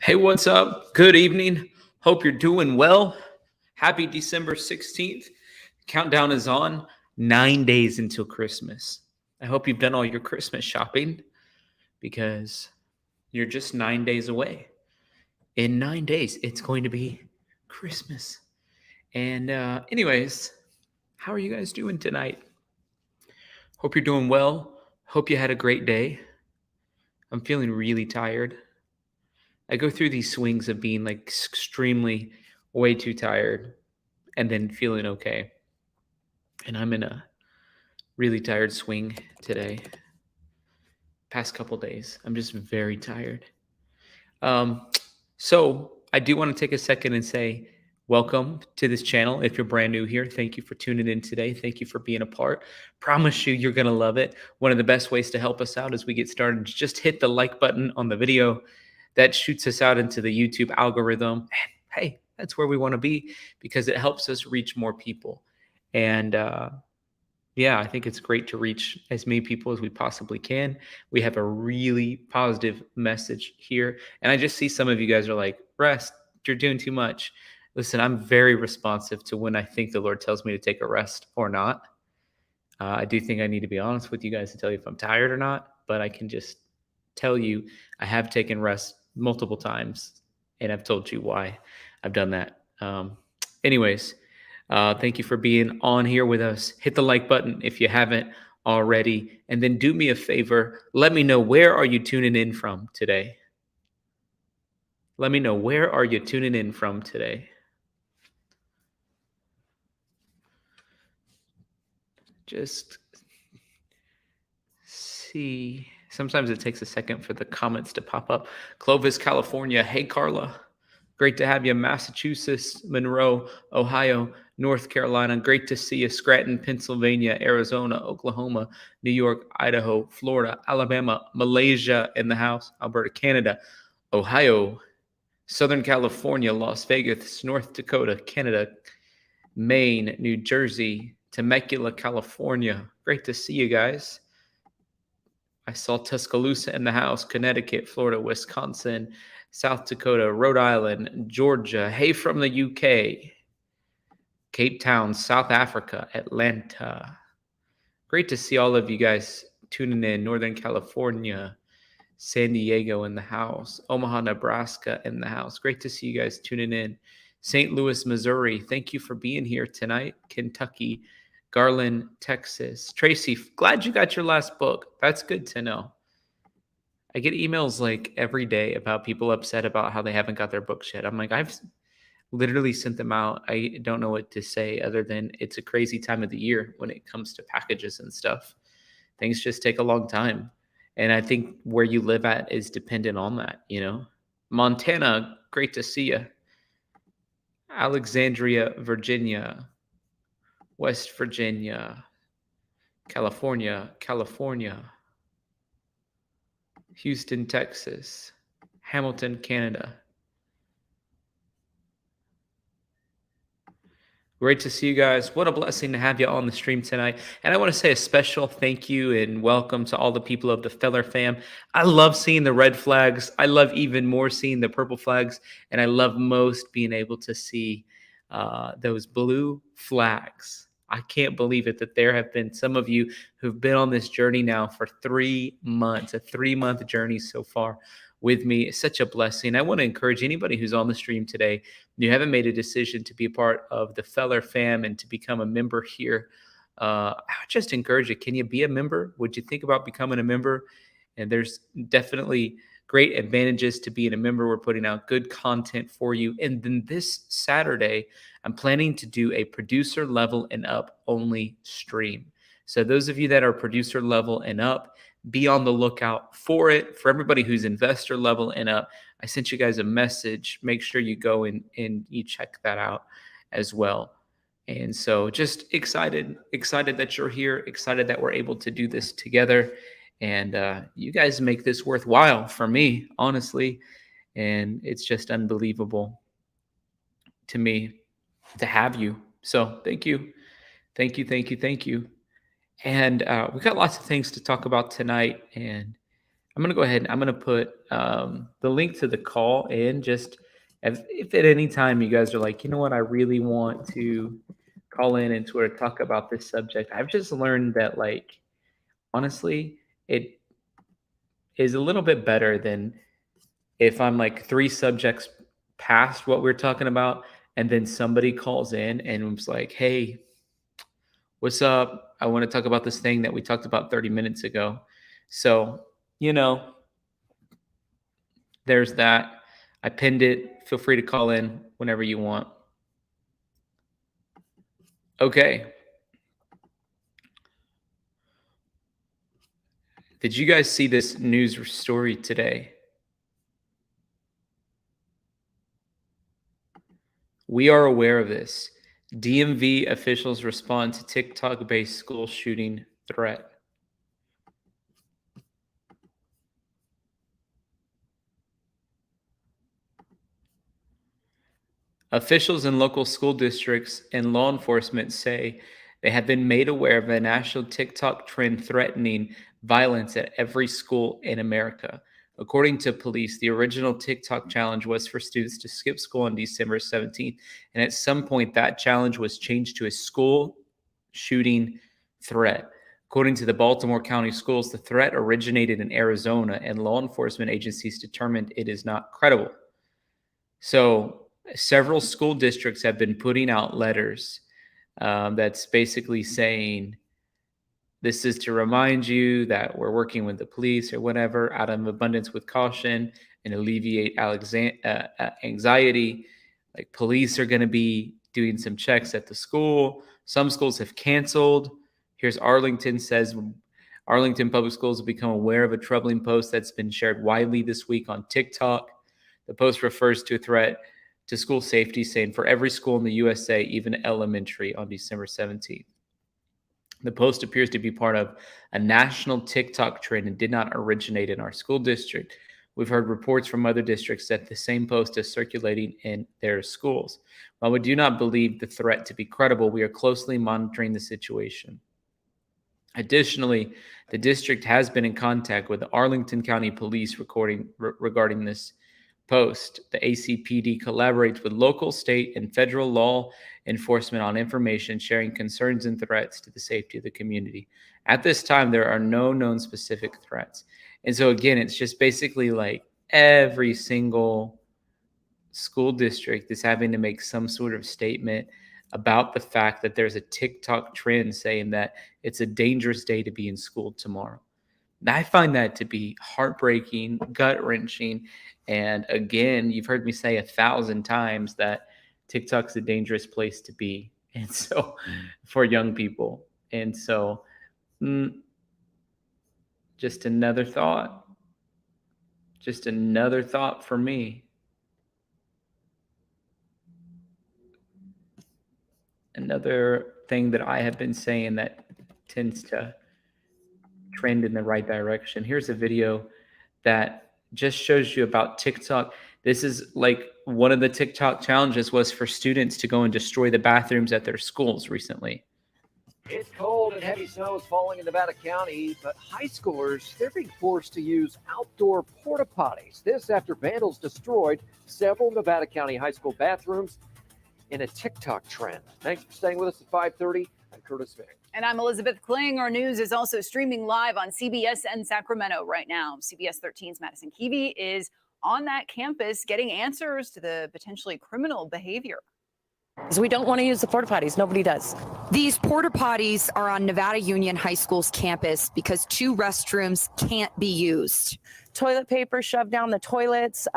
Hey, what's up? Good evening. Hope you're doing well. Happy December 16th. Countdown is on. 9 days until Christmas. I hope you've done all your Christmas shopping because you're just 9 days away. In 9 days, it's going to be Christmas. And, anyways, how are you guys doing tonight? Hope you're doing well. Hope you had a great day. I'm feeling really tired. I go through these swings of being like extremely way too tired and then feeling okay. And I'm in a really tired swing today. Past couple days, I'm just very tired. So I do want to take a second and say welcome to this channel. If you're brand new here, thank you for tuning in today. Thank you for being a part. Promise you, you're going to love it. One of the best ways to help us out as we get started is just hit the like button on the video. That shoots us out into the YouTube algorithm. And hey, that's where we want to be because it helps us reach more people. And yeah, I think it's great to reach as many people as we possibly can. We have a really positive message here. And I just see some of you guys are like, rest, you're doing too much. Listen, I'm very responsive to when I think the Lord tells me to take a rest or not. I do think I need to be honest with you guys to tell you if I'm tired or not, but I can just tell you I have taken rest multiple times and I've told you why I've done that. Anyways, thank you for being on here with us. Hit the like button if you haven't already. And then do me a favor. Let me know, where are you tuning in from today? Let me know, where are you tuning in from today? Just see. Sometimes it takes a second for the comments to pop up. Clovis, California. Hey, Carla. Great to have you. Massachusetts, Monroe, Ohio, North Carolina. Great to see you. Scranton, Pennsylvania, Arizona, Oklahoma, New York, Idaho, Florida, Alabama, Malaysia in the house, Alberta, Canada, Ohio, Southern California, Las Vegas, North Dakota, Canada, Maine, New Jersey, Temecula, California. Great to see you guys. I saw Tuscaloosa in the house, Connecticut, Florida, Wisconsin, South Dakota, Rhode Island, Georgia. Hey, from the UK, Cape Town, South Africa, Atlanta. Great to see all of you guys tuning in. Northern California, San Diego in the house, Omaha, Nebraska in the house. Great to see you guys tuning in. St. Louis, Missouri. Thank you for being here tonight. Kentucky, Garland, Texas. Tracy, glad you got your last book. That's good to know. I get emails like every day about people upset about how they haven't got their books yet. I'm like, I've literally sent them out. I don't know what to say other than it's a crazy time of the year when it comes to packages and stuff. Things just take a long time. And I think where you live at is dependent on that, you know. Montana, great to see you. Alexandria, Virginia. West Virginia, California, Houston, Texas, Hamilton, Canada. Great to see you guys. What a blessing to have you on the stream tonight. And I want to say a special thank you and welcome to all the people of the Feller fam. I love seeing the red flags. I love even more seeing the purple flags. And I love most being able to see those blue flags. I can't believe it that there have been some of you who've been on this journey now for 3 months, a 3-month journey so far with me. It's such a blessing. I want to encourage anybody who's on the stream today, you haven't made a decision to be a part of the Feller fam and to become a member here. I would just encourage you. Can you be a member? Would you think about becoming a member? And there's definitely great advantages to being a member. We're putting out good content for you. And then this Saturday, I'm planning to do a producer level and up only stream. So those of you that are producer level and up, be on the lookout for it. For everybody who's investor level and up, I sent you guys a message. Make sure you go and you check that out as well. And so just excited that you're here, excited that we're able to do this together. And you guys make this worthwhile for me, honestly. And it's just unbelievable to me to have you. So thank you. Thank you, thank you, thank you. And we got lots of things to talk about tonight. And I'm going to go ahead and I'm going to put the link to the call in. Just if at any time you guys are like, you know what, I really want to call in and sort of talk about this subject. I've just learned that, like, honestly, it is a little bit better than if I'm like 3 subjects past what we're talking about, and then somebody calls in and was like, "Hey, what's up? I want to talk about this thing that we talked about 30 minutes ago." So, you know, there's that. I pinned it. Feel free to call in whenever you want. Okay. Did you guys see this news story today? We are aware of this. DMV officials respond to TikTok-based school shooting threat. Officials in local school districts and law enforcement say they have been made aware of a national TikTok trend threatening violence at every school in America. According to police, the original TikTok challenge was for students to skip school on December 17th. And at some point, that challenge was changed to a school shooting threat. According to the Baltimore County Schools, the threat originated in Arizona, and law enforcement agencies determined it is not credible. So, several school districts have been putting out letters that's basically saying, this is to remind you that we're working with the police or whatever out of abundance with caution and alleviate anxiety. Like, police are going to be doing some checks at the school. Some schools have canceled. Here's Arlington says Arlington Public Schools have become aware of a troubling post that's been shared widely this week on TikTok. The post refers to a threat to school safety, saying for every school in the USA, even elementary, on December 17th. The post appears to be part of a national TikTok trend and did not originate in our school district. We've heard reports from other districts that the same post is circulating in their schools. While we do not believe the threat to be credible, we are closely monitoring the situation. Additionally, the district has been in contact with the Arlington County Police regarding this post. The ACPD collaborates with local, state, and federal law enforcement on information sharing concerns and threats to the safety of the community. At this time, there are no known specific threats. And so, again, it's just basically like every single school district is having to make some sort of statement about the fact that there's a TikTok trend saying that it's a dangerous day to be in school tomorrow. I find that to be heartbreaking, gut-wrenching, and again, you've heard me say 1,000 times that TikTok's a dangerous place to be, and so for young people. And so, just another thought for me. Another thing that I have been saying that tends to trend in the right direction. Here's a video that just shows you about TikTok. This is like one of the TikTok challenges was for students to go and destroy the bathrooms at their schools recently. It's cold and heavy snow is falling in Nevada County, but high schoolers, they're being forced to use outdoor porta potties. This after vandals destroyed several Nevada County high school bathrooms in a TikTok trend. Thanks for staying with us at 5:30. I'm Curtis Vick. And I'm Elizabeth Kling. Our news is also streaming live on CBS and Sacramento right now. CBS 13's Madison Keevy is on that campus getting answers to the potentially criminal behavior. So we don't want to use the porta potties. Nobody does. These porta potties are on Nevada Union High School's campus because 2 restrooms can't be used. Toilet paper shoved down the toilets,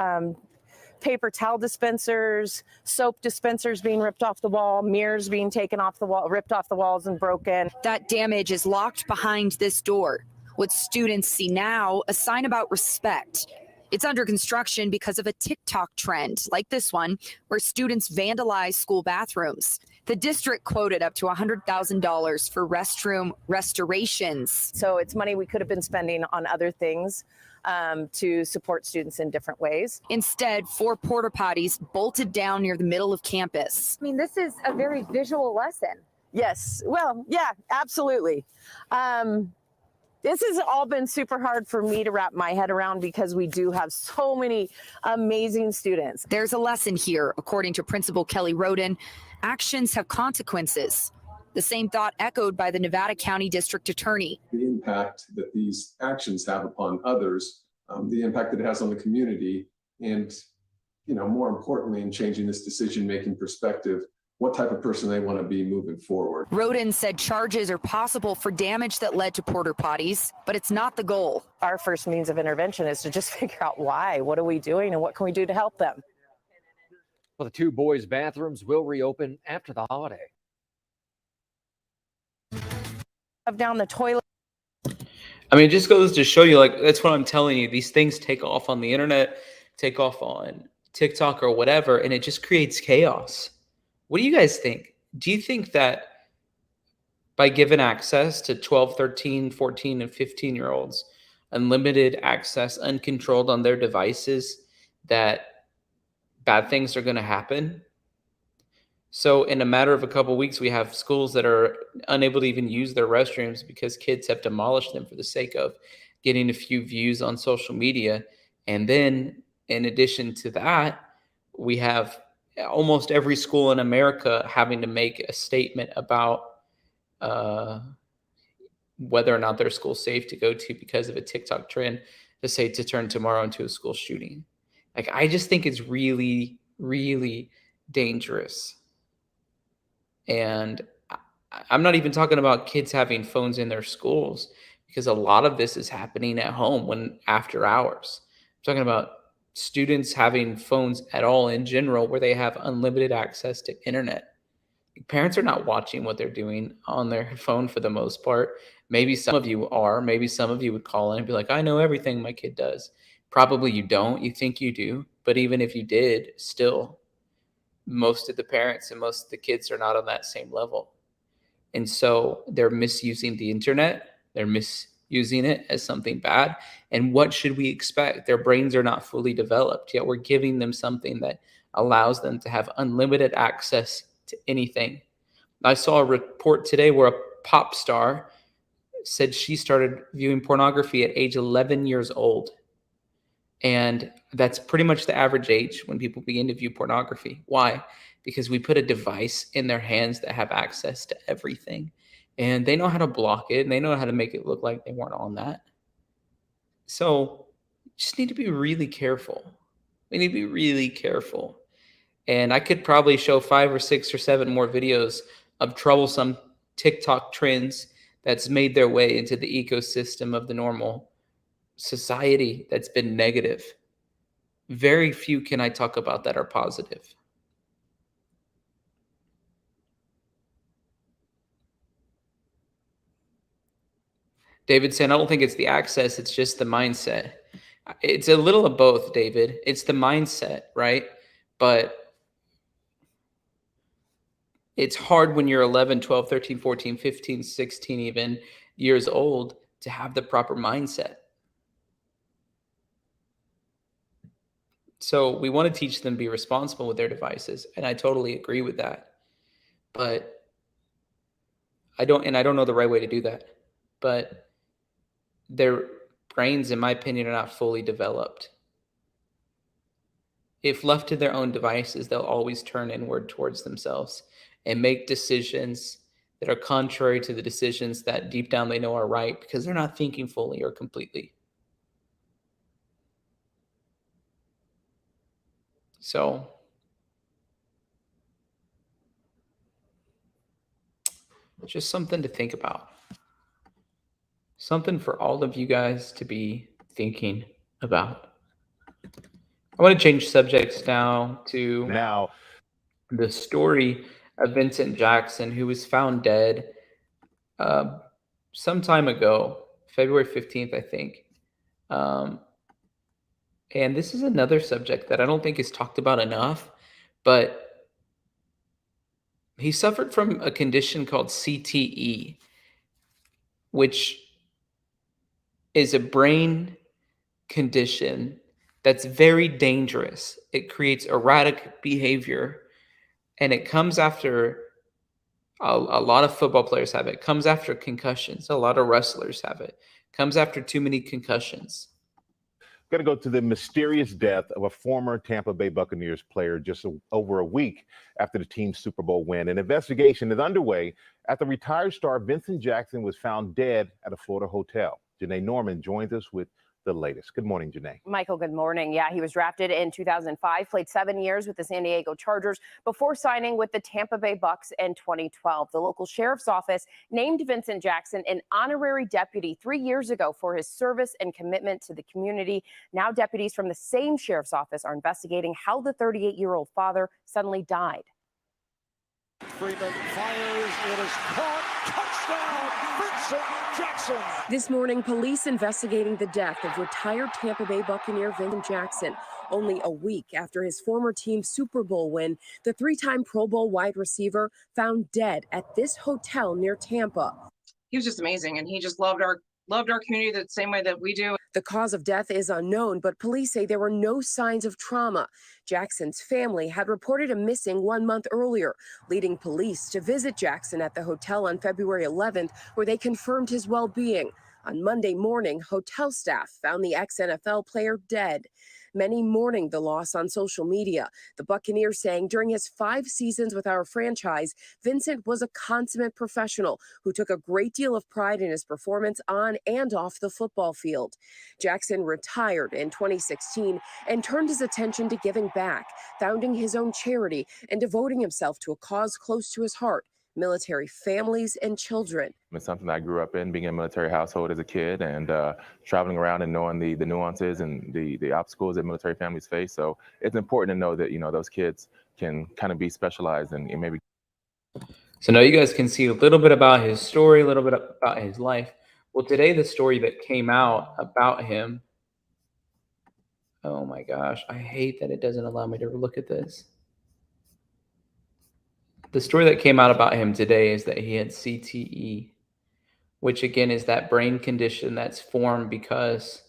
paper towel dispensers, soap dispensers being ripped off the wall, mirrors being taken off the wall, ripped off the walls and broken. That damage is locked behind this door. What students see now, a sign about respect. It's under construction because of a TikTok trend like this one, where students vandalize school bathrooms. The district quoted up to $100,000 for restroom restorations. So it's money we could have been spending on other things to support students in different ways. Instead, 4 porta potties bolted down near the middle of campus. I mean, this is a very visual lesson. Yes. Well, yeah, absolutely. This has all been super hard for me to wrap my head around because we do have so many amazing students. There's a lesson here, according to Principal Kelly Roden. Actions have consequences. The same thought echoed by the Nevada County District Attorney. The impact that these actions have upon others, the impact that it has on the community, and, more importantly, in changing this decision-making perspective, what type of person they want to be moving forward. Roden said charges are possible for damage that led to porta potties, but it's not the goal. Our first means of intervention is to just figure out why. What are we doing and what can we do to help them? Well, the 2 boys' bathrooms will reopen after the holiday. Down the toilet. I mean, it just goes to show you, like, that's what I'm telling you. These things take off on the internet, take off on TikTok or whatever, and it just creates chaos. What do you guys think? Do you think that by giving access to 12, 13, 14, and 15-year-olds, unlimited access, uncontrolled on their devices, that bad things are going to happen? So in a matter of a couple of weeks, we have schools that are unable to even use their restrooms because kids have demolished them for the sake of getting a few views on social media. And then in addition to that, we have almost every school in America having to make a statement about whether or not their school's safe to go to because of a TikTok trend to say to turn tomorrow into a school shooting. Like, I just think it's really, really dangerous. And I'm not even talking about kids having phones in their schools, because a lot of this is happening at home when after hours. I'm talking about students having phones at all in general, where they have unlimited access to internet. Parents are not watching what they're doing on their phone for the most part. Maybe some of you are. Maybe some of you would call in and be like, I know everything my kid does. Probably you don't. You think you do. But even if you did, still, most of the parents and most of the kids are not on that same level. And so they're misusing the internet. They're misusing it as something bad. And what should we expect? Their brains are not fully developed, yet we're giving them something that allows them to have unlimited access to anything. I saw a report today where a pop star said she started viewing pornography at age 11 years old. And that's pretty much the average age when people begin to view pornography. Why? Because we put a device in their hands that have access to everything. And they know how to block it, and they know how to make it look like they weren't on that. So just need to be really careful. We need to be really careful. And I could probably show 5 or 6 or 7 more videos of troublesome TikTok trends that's made their way into the ecosystem of the normal society that's been negative. Very few can I talk about that are positive. David saying, I don't think it's the access, it's just the mindset. It's a little of both, David. It's the mindset, right? But it's hard when you're 11, 12, 13, 14, 15, 16 even years old to have the proper mindset. So we want to teach them to be responsible with their devices. And I totally agree with that. But I don't know the right way to do that. But their brains, in my opinion, are not fully developed. If left to their own devices, they'll always turn inward towards themselves and make decisions that are contrary to the decisions that deep down they know are right, because they're not thinking fully or completely. So just something to think about. Something for all of you guys to be thinking about. I want to change subjects now to the story of Vincent Jackson, who was found dead some time ago, February 15th, I think. And this is another subject that I don't think is talked about enough, but he suffered from a condition called CTE, which is a brain condition that's very dangerous. It creates erratic behavior, and it comes after a lot of football players have it. It comes after concussions. A lot of wrestlers have it. comes after too many concussions. Going to go to the mysterious death of a former Tampa Bay Buccaneers player just over a week after the team's Super Bowl win. An investigation is underway after retired star Vincent Jackson was found dead at a Florida hotel. Janae Norman joins us with the latest. Good morning, Janae. Michael, good morning. Yeah, he was drafted in 2005, played 7 years with the San Diego Chargers before signing with the Tampa Bay Bucs in 2012. The local sheriff's office named Vincent Jackson an honorary deputy 3 years ago for his service and commitment to the community. Now deputies from the same sheriff's office are investigating how the 38-year-old father suddenly died. Freeman fires, it is caught, touchdown, Vincent Jackson. This morning, police investigating the death of retired Tampa Bay Buccaneer Vincent Jackson. Only a week after his former team's Super Bowl win, the three-time Pro Bowl wide receiver found dead at this hotel near Tampa. He was just amazing, and he just loved our community the same way that we do. The cause of death is unknown, but police say there were no signs of trauma. Jackson's family had reported him missing 1 month earlier, leading police to visit Jackson at the hotel on February 11th, where they confirmed his well-being. On Monday morning, hotel staff found the ex-NFL player dead. Many mourning the loss on social media. The Buccaneers saying during his 5 seasons with our franchise, Vincent was a consummate professional who took a great deal of pride in his performance on and off the football field. Jackson retired in 2016 and turned his attention to giving back, founding his own charity and devoting himself to a cause close to his heart: military families and children. It's something I grew up in, being in a military household as a kid, and traveling around and knowing the nuances and the obstacles that military families face. So it's important to know that, those kids can kind of be specialized and maybe. So now you guys can see a little bit about his story, a little bit about his life. Well, today the story that came out about him, oh my gosh, I hate that it doesn't allow me to look at this. The story that came out about him today is that he had CTE, which again is that brain condition that's formed because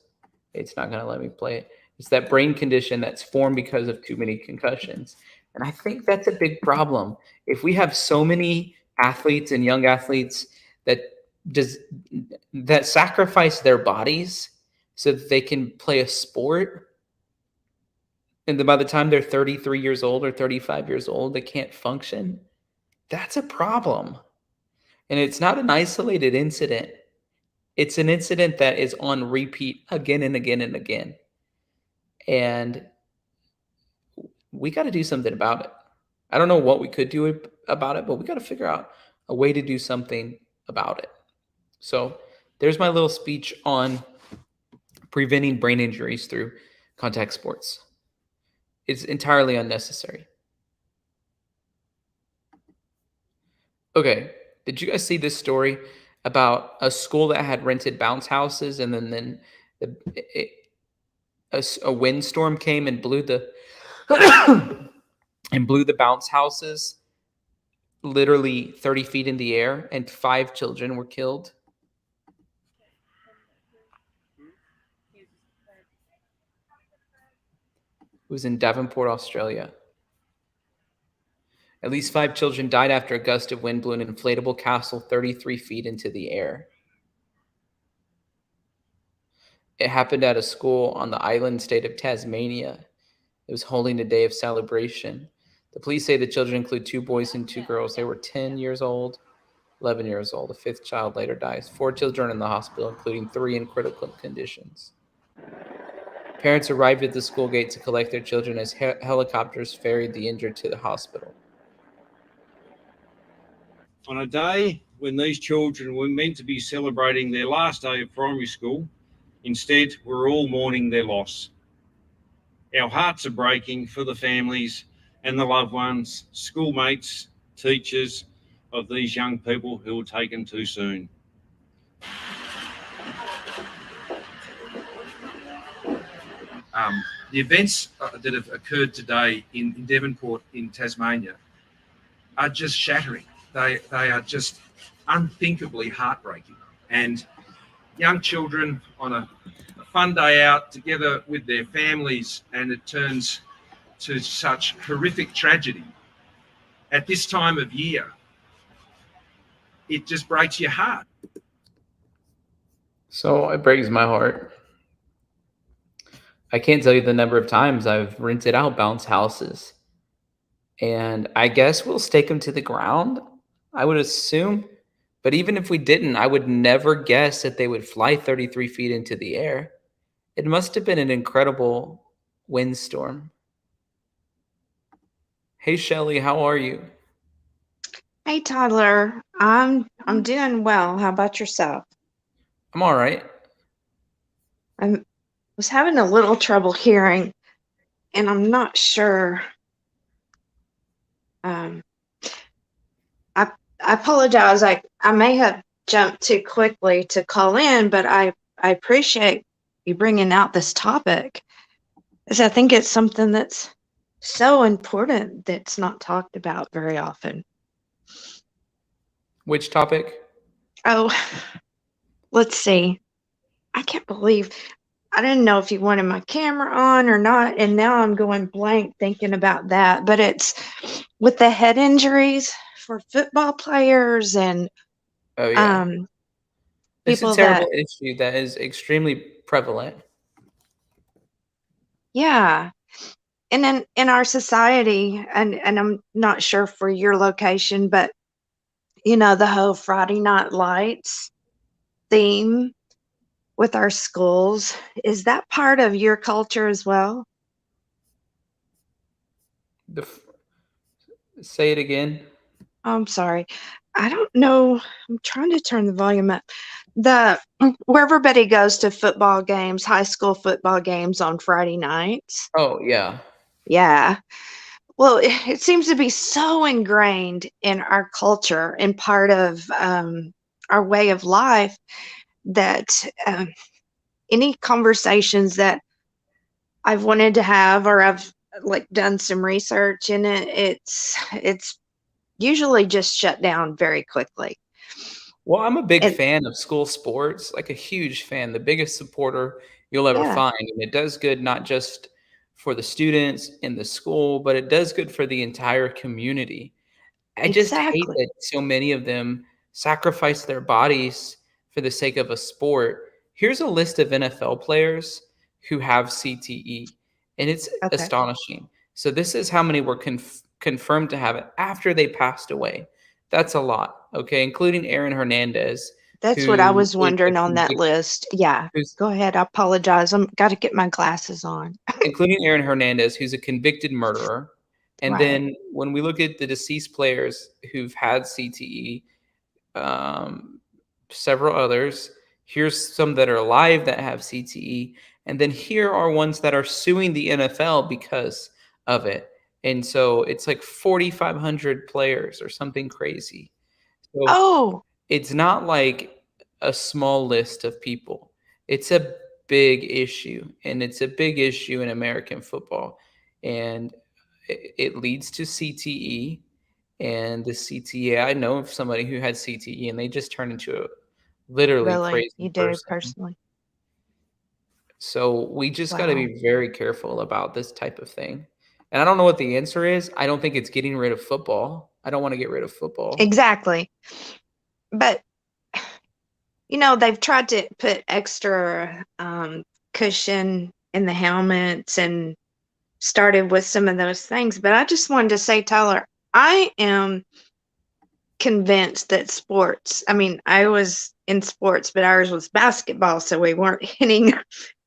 it's not going to let me play it. It's that brain condition that's formed because of too many concussions. And I think that's a big problem. If we have so many athletes and young athletes that sacrifice their bodies so that they can play a sport, and then by the time they're 33 years old or 35 years old, they can't function, that's a problem. And it's not an isolated incident. It's an incident that is on repeat again and again and again. And we got to do something about it. I don't know what we could do about it, but we got to figure out a way to do something about it. So there's my little speech on preventing brain injuries through contact sports. It's entirely unnecessary. Okay, did you guys see this story about a school that had rented bounce houses, and then a windstorm came and blew the bounce houses literally 30 feet in the air, and 5 children were killed? It was in Devonport, Australia. At least 5 children died after a gust of wind blew an inflatable castle 33 feet into the air. It happened at a school on the island state of Tasmania. It was holding a day of celebration. The police say the children include 2 boys and 2 girls. They were 10 years old, 11 years old. A 5th child later dies. 4 children in the hospital, including 3 in critical conditions. Parents arrived at the school gate to collect their children as helicopters ferried the injured to the hospital. On a day when these children were meant to be celebrating their last day of primary school, instead we're all mourning their loss. Our hearts are breaking for the families and the loved ones, schoolmates, teachers of these young people who were taken too soon. The events that have occurred today in Devonport in Tasmania are just shattering. They are just unthinkably heartbreaking. And young children on a fun day out together with their families, and it turns to such horrific tragedy. At this time of year, it just breaks your heart. So it breaks my heart. I can't tell you the number of times I've rented out bounce houses, and I guess we'll stake them to the ground, I would assume. But even if we didn't, I would never guess that they would fly 33 feet into the air. It must have been an incredible windstorm. Hey, Shelly, how are you? Hey Tyler, I'm doing well. How about yourself? I'm all right. I was having a little trouble hearing, and I'm not sure. Um, I I apologize. I may have jumped too quickly to call in, but I appreciate you bringing out this topic, because I think it's something that's so important that's not talked about very often. Which topic? Oh, let's see. I can't believe I didn't know if you wanted my camera on or not, and now I'm going blank thinking about that. But it's with the head injuries for football players and Oh, yeah. um, It's a people terrible that, issue that is extremely prevalent. yeah. And in our society, and I'm not sure for your location, but the whole Friday Night Lights theme with our schools, is that part of your culture as well? Say it again. I'm sorry. I don't know. I'm trying to turn the volume up. Where everybody goes to football games, high school football games on Friday nights. Oh, yeah. Yeah. Well, it seems to be so ingrained in our culture and part of our way of life that any conversations that I've wanted to have, or I've like done some research in it, it's usually just shut down very quickly. Well, I'm a big And fan of school sports, like a huge fan, the biggest supporter you'll ever yeah, find. And it does good not just for the students in the school, but it does good for the entire community. I just hate exactly. that so many of them sacrifice their bodies for the sake of a sport. Here's a list of NFL players who have CTE, and it's Okay. astonishing. So this is how many were confirmed to have it after they passed away. That's a lot, okay, including Aaron Hernandez, That's what I who was is a wondering on that convic- list. Yeah. who's Go ahead. I apologize. I'm got to get my glasses on. including Aaron Hernandez, who's a convicted murderer. And Right. then when we look at the deceased players who've had CTE, several others. Here's some that are alive that have CTE. And then here are ones that are suing the NFL because of it. And so it's like 4,500 players or something crazy. So Oh, it's not like a small list of people. It's a big issue, and it's a big issue in American football. And it leads to CTE. And the CTE, I know of somebody who had CTE and they just turned into a literally really? crazy You do person. personally? So we just got to Wow. be very careful about this type of thing. And I don't know what the answer is. I don't think it's getting rid of football. I don't want to get rid of football. Exactly. But they've tried to put extra cushion in the helmets and started with some of those things. But I just wanted to say, Tyler, I am convinced that sports, I mean, I was in sports, but ours was basketball, so we weren't hitting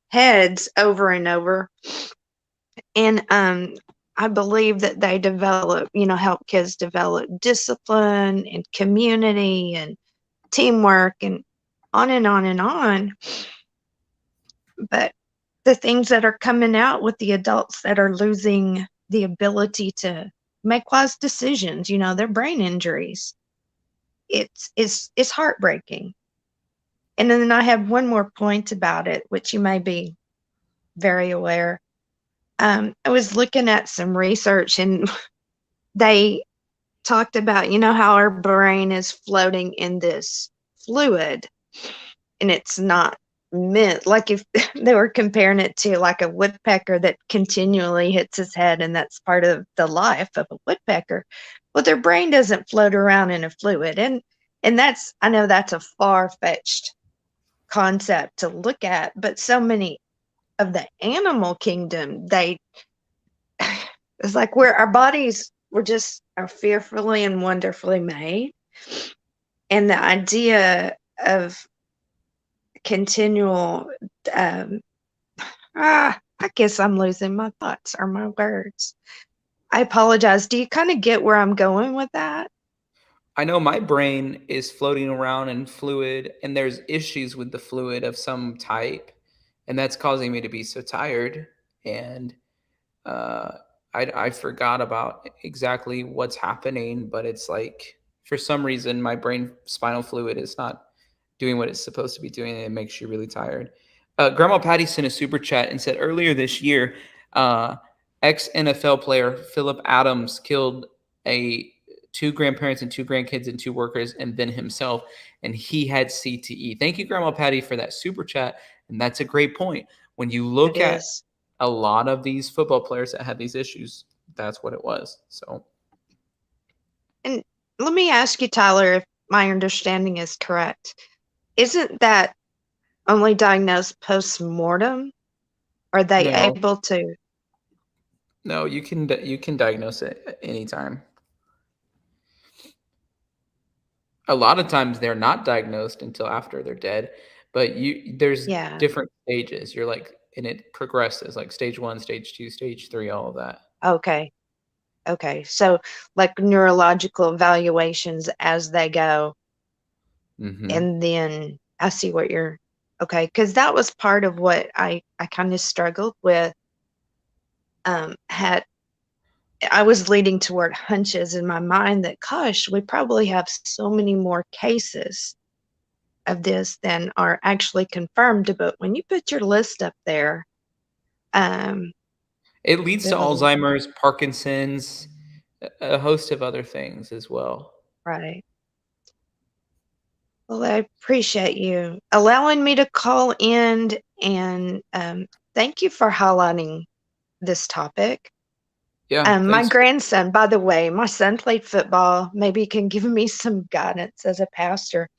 heads over and over. And I believe that they develop, help kids develop discipline and community and teamwork and on and on and on. But the things that are coming out with the adults that are losing the ability to make wise decisions, their brain injuries, it's heartbreaking. And then I have one more point about it, which you may be very aware. I was looking at some research, and they talked about, how our brain is floating in this fluid, and it's not meant, like if they were comparing it to like a woodpecker that continually hits his head, and that's part of the life of a woodpecker. Well, their brain doesn't float around in a fluid. And I know that's a far-fetched concept to look at, but so many of the animal kingdom, it's like our bodies are fearfully and wonderfully made. And the idea of continual, I guess I'm losing my thoughts or my words. I apologize. Do you kind of get where I'm going with that? I know my brain is floating around in fluid, and there's issues with the fluid of some type, and that's causing me to be so tired. And I forgot about exactly what's happening, but it's like for some reason my brain spinal fluid is not doing what it's supposed to be doing, and it makes you really tired. Grandma Patty sent a super chat and said earlier this year, ex-NFL player Philip Adams killed two grandparents and two grandkids and two workers and then himself, and he had CTE. Thank you, Grandma Patty, for that super chat. And that's a great point. When you look at a lot of these football players that had these issues, that's what it was. So, and let me ask you, Tyler, if my understanding is correct. Isn't that only diagnosed post-mortem? Are they able to? No, you can diagnose it at any time. A lot of times they're not diagnosed until after they're dead, but there's different stages. You're like, and it progresses like stage 1, stage 2, stage 3, all of that. Okay. So like neurological evaluations as they go. Mm-hmm. And then I see what you're because that was part of what I kind of struggled with. I was leading toward hunches in my mind that, gosh, we probably have so many more cases of this than are actually confirmed. But when you put your list up there, it leads to Alzheimer's, Parkinson's, a host of other things as well. Right. Well, I appreciate you allowing me to call in, and thank you for highlighting this topic. Yeah. My grandson, by the way, my son played football. Maybe you can give me some guidance as a pastor.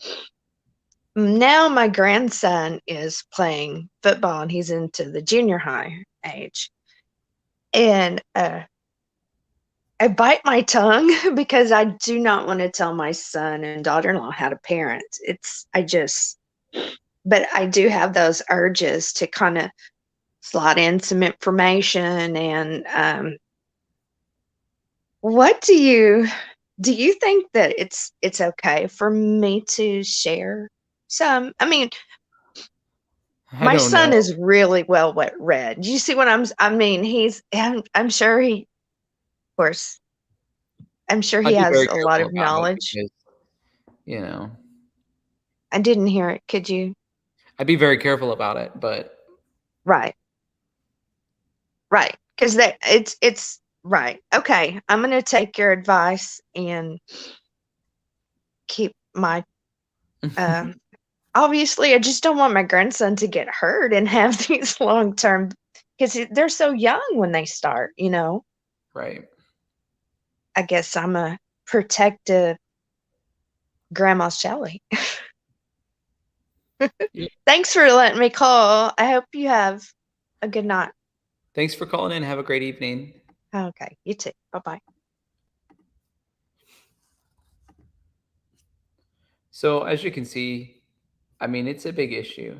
Now my grandson is playing football, and he's into the junior high age. And I bite my tongue because I do not want to tell my son and daughter-in-law how to parent. But I do have those urges to kind of slide in some information. And what do you think that it's okay for me to share some? I mean, my son is really well read. Do you see what I'm sure he, of course, I'm sure he has a lot of knowledge. Because, I didn't hear it. Could you? I'd be very careful about it, but. Right. Because it's right. Okay. I'm going to take your advice and keep my, obviously I just don't want my grandson to get hurt and have these long-term, because they're so young when they start, Right. I guess I'm a protective Grandma Shelley. Thanks for letting me call. I hope you have a good night. Thanks for calling in. Have a great evening. Okay. You too. Bye-bye. So as you can see, it's a big issue.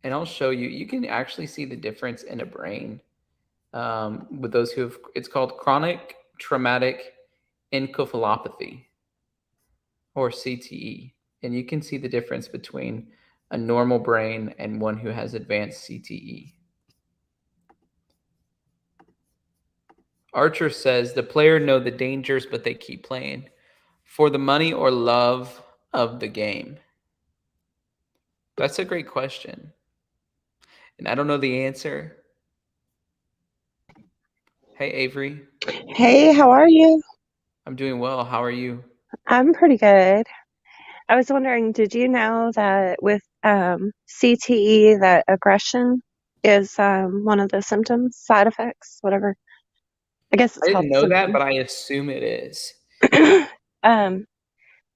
And I'll show you. You can actually see the difference in a brain with those who have, it's called chronic traumatic encephalopathy, or CTE. And you can see the difference between a normal brain and one who has advanced CTE. Archer says, the player know the dangers, but they keep playing for the money or love of the game. That's a great question. And I don't know the answer. Hey, Avery. Hey, how are you? I'm doing well. How are you? I'm pretty good. I was wondering, did you know that with CTE, that aggression is one of the symptoms, side effects, whatever? I guess it's I called didn't know symptoms. that, but I assume it is.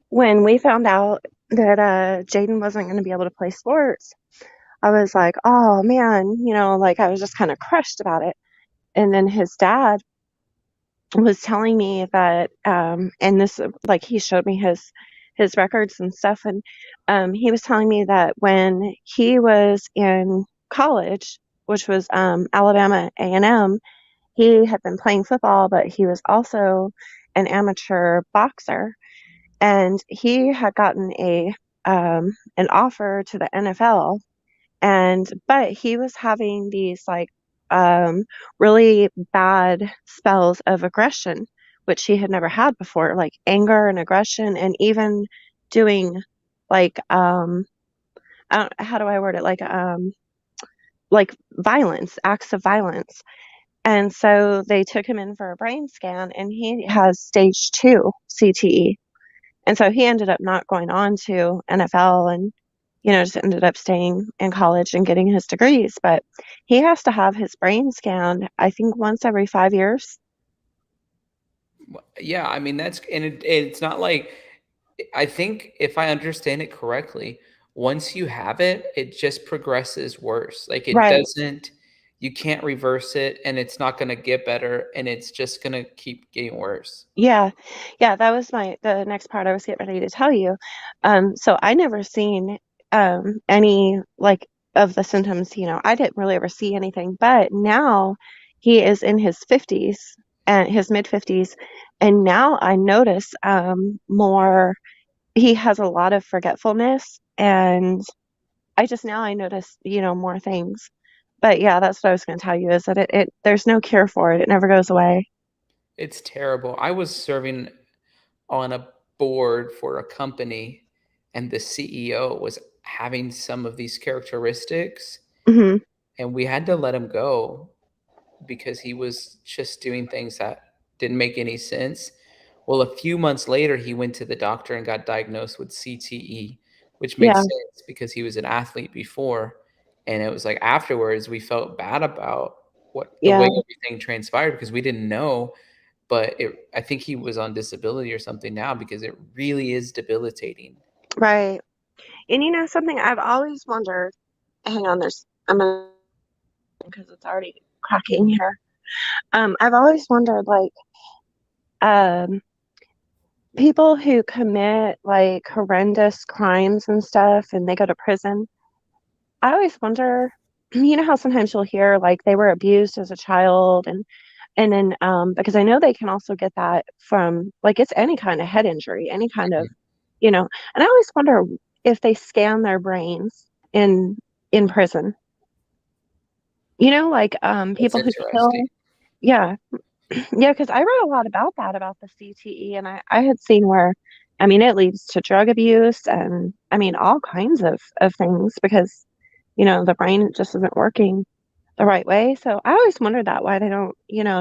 When we found out that Jaden wasn't going to be able to play sports, I was like, oh man, like I was just kind of crushed about it. And then his dad was telling me that, and this, like, he showed me his records and stuff, and he was telling me that when he was in college, which was Alabama A&M, he had been playing football, but he was also an amateur boxer, and he had gotten an offer to the NFL, but he was having these like really bad spells of aggression, which he had never had before, like anger and aggression, and even doing like how do I word it, like violence, acts of violence. And so they took him in for a brain scan, and he has stage 2 CTE. And so he ended up not going on to NFL, and just ended up staying in college and getting his degrees. But he has to have his brain scanned, I think, once every 5 years. Yeah, I mean it's not like, I think if I understand it correctly, once you have it, it just progresses worse. Like Right. you can't reverse it, and it's not going to get better, and it's just going to keep getting worse. Yeah. Yeah, that was the next part I was getting ready to tell you. So I never seen any like of the symptoms, I didn't really ever see anything, but now he is in his 50s and his mid 50s, and now I notice more, he has a lot of forgetfulness, and I notice, more things. But yeah, that's what I was going to tell you, is that it there's no cure for it. It never goes away. It's terrible. I was serving on a board for a company, and the CEO was having some of these characteristics, Mhm. and we had to let him go because he was just doing things that didn't make any sense. Well, a few months later, he went to the doctor and got diagnosed with CTE, which makes Yeah. sense because he was an athlete before. And it was like afterwards, we felt bad about the way Yeah. everything transpired because we didn't know. But I think he was on disability or something now because it really is debilitating. Right. And something I've always wondered, hang on, I'm gonna, because it's already cracking here. I've always wondered, like, um, people who commit like horrendous crimes and stuff and they go to prison. I always wonder, how sometimes you'll hear like they were abused as a child, and then because I know they can also get that from, like, it's any kind of head injury, any kind of, and I always wonder if they scan their brains in prison. Like That's people who kill. interesting. Yeah. Yeah, because I read a lot about that, about the CTE, and I had seen where, I mean, it leads to drug abuse, and I mean, all kinds of things, because, the brain just isn't working the right way. So I always wondered that, why they don't,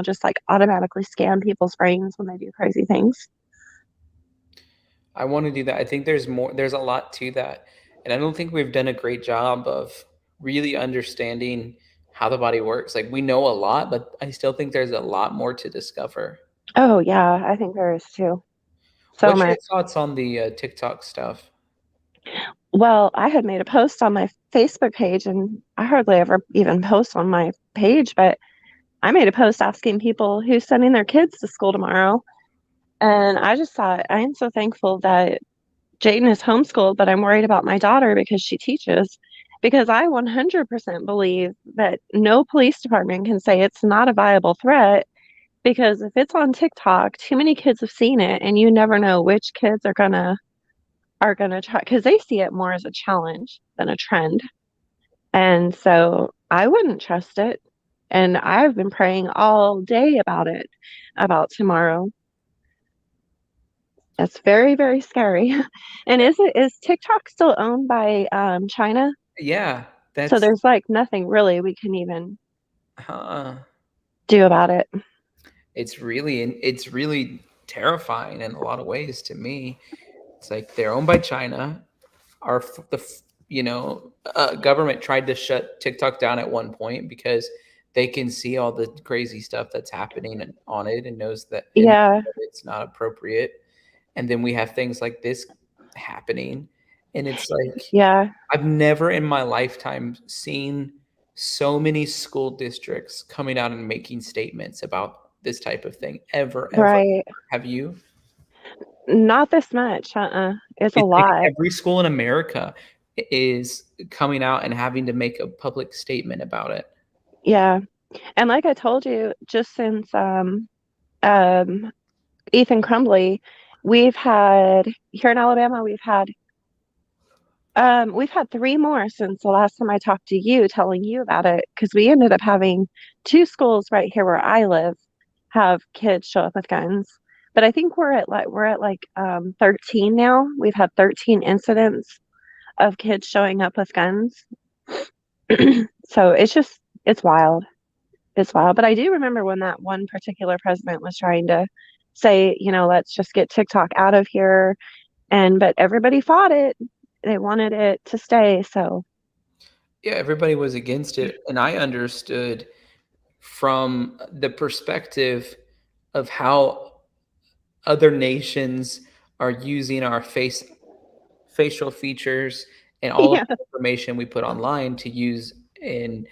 just like automatically scan people's brains when they do crazy things. I want to do that. I think there's a lot to that. And I don't think we've done a great job of really understanding how the body works. Like we know a lot, but I still think there's a lot more to discover. Oh, yeah, I think there is too. So What's your much. thoughts on the TikTok stuff? Well, I had made a post on my Facebook page, and I hardly ever even post on my page, but I made a post asking people who's sending their kids to school tomorrow. And I just thought, I am so thankful that Jayden is homeschooled, but I'm worried about my daughter because she teaches. Because I 100% believe that no police department can say it's not a viable threat. Because if it's on TikTok, too many kids have seen it, and you never know which kids are gonna try, because they see it more as a challenge than a trend. And so I wouldn't trust it. And I've been praying all day about it, about tomorrow. That's very, very scary. And is TikTok still owned by China? Yeah, So that's there's like nothing really we can even uh, do about it. it's really terrifying in a lot of ways to me. It's like they're owned by China. Government tried to shut TikTok down at one point because they can see all the crazy stuff that's happening on it and knows that Yeah. it's not appropriate. And then we have things like this happening, And it's like, Yeah. I've never in my lifetime seen so many school districts coming out and making statements about this type of thing ever. Right. Have you? Not this much. It's a It's like lot. every school in America is coming out and having to make a public statement about it. Yeah. And like I told you, just since Ethan Crumbly, we've had here in Alabama, we've had 3 more since the last time I talked to you, telling you about it, because we ended up having 2 schools right here where I live have kids show up with guns. But I think we're at 13 now. We've had 13 incidents of kids showing up with guns. So it's wild. It's wild. But I do remember when that one particular president was trying to say, let's just get TikTok out of here. But everybody fought it. They wanted it to stay. So Yeah, everybody was against it. And I understood from the perspective of how other nations are using our facial features and all of the information we put online to use in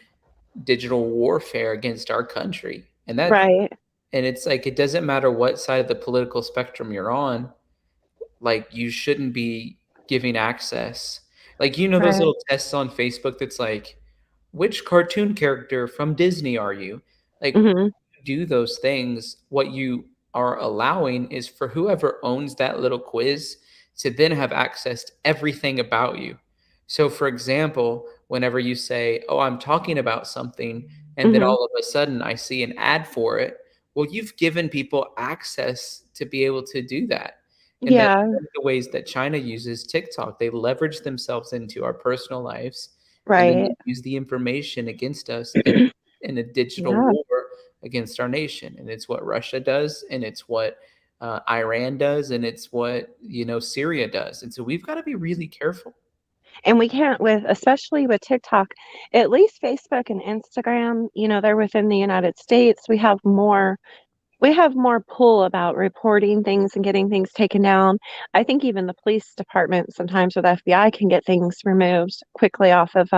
digital warfare against our country. And right. And it's like, it doesn't matter what side of the political spectrum you're on, like, you shouldn't be giving access. Like, those Right. little tests on Facebook that's like, which cartoon character from Disney are you? Like, Mhm. do those things. What you are allowing is for whoever owns that little quiz to then have access to everything about you. So, for example, whenever you say, "Oh, I'm talking about something," and then Mhm. all of a sudden I see an ad for it, well, you've given people access to be able to do that. And that's Yeah. one of the ways that China uses TikTok. They leverage themselves into our personal lives, and then Right. they use the information against us in a digital Yeah. war against our nation. And it's what Russia does, and it's what Iran does, and it's what Syria does. And so we've got to be really careful. And we can't especially with TikTok, at least Facebook and Instagram, they're within the United States. We have more pull about reporting things and getting things taken down. I think even the police department sometimes with FBI can get things removed quickly off of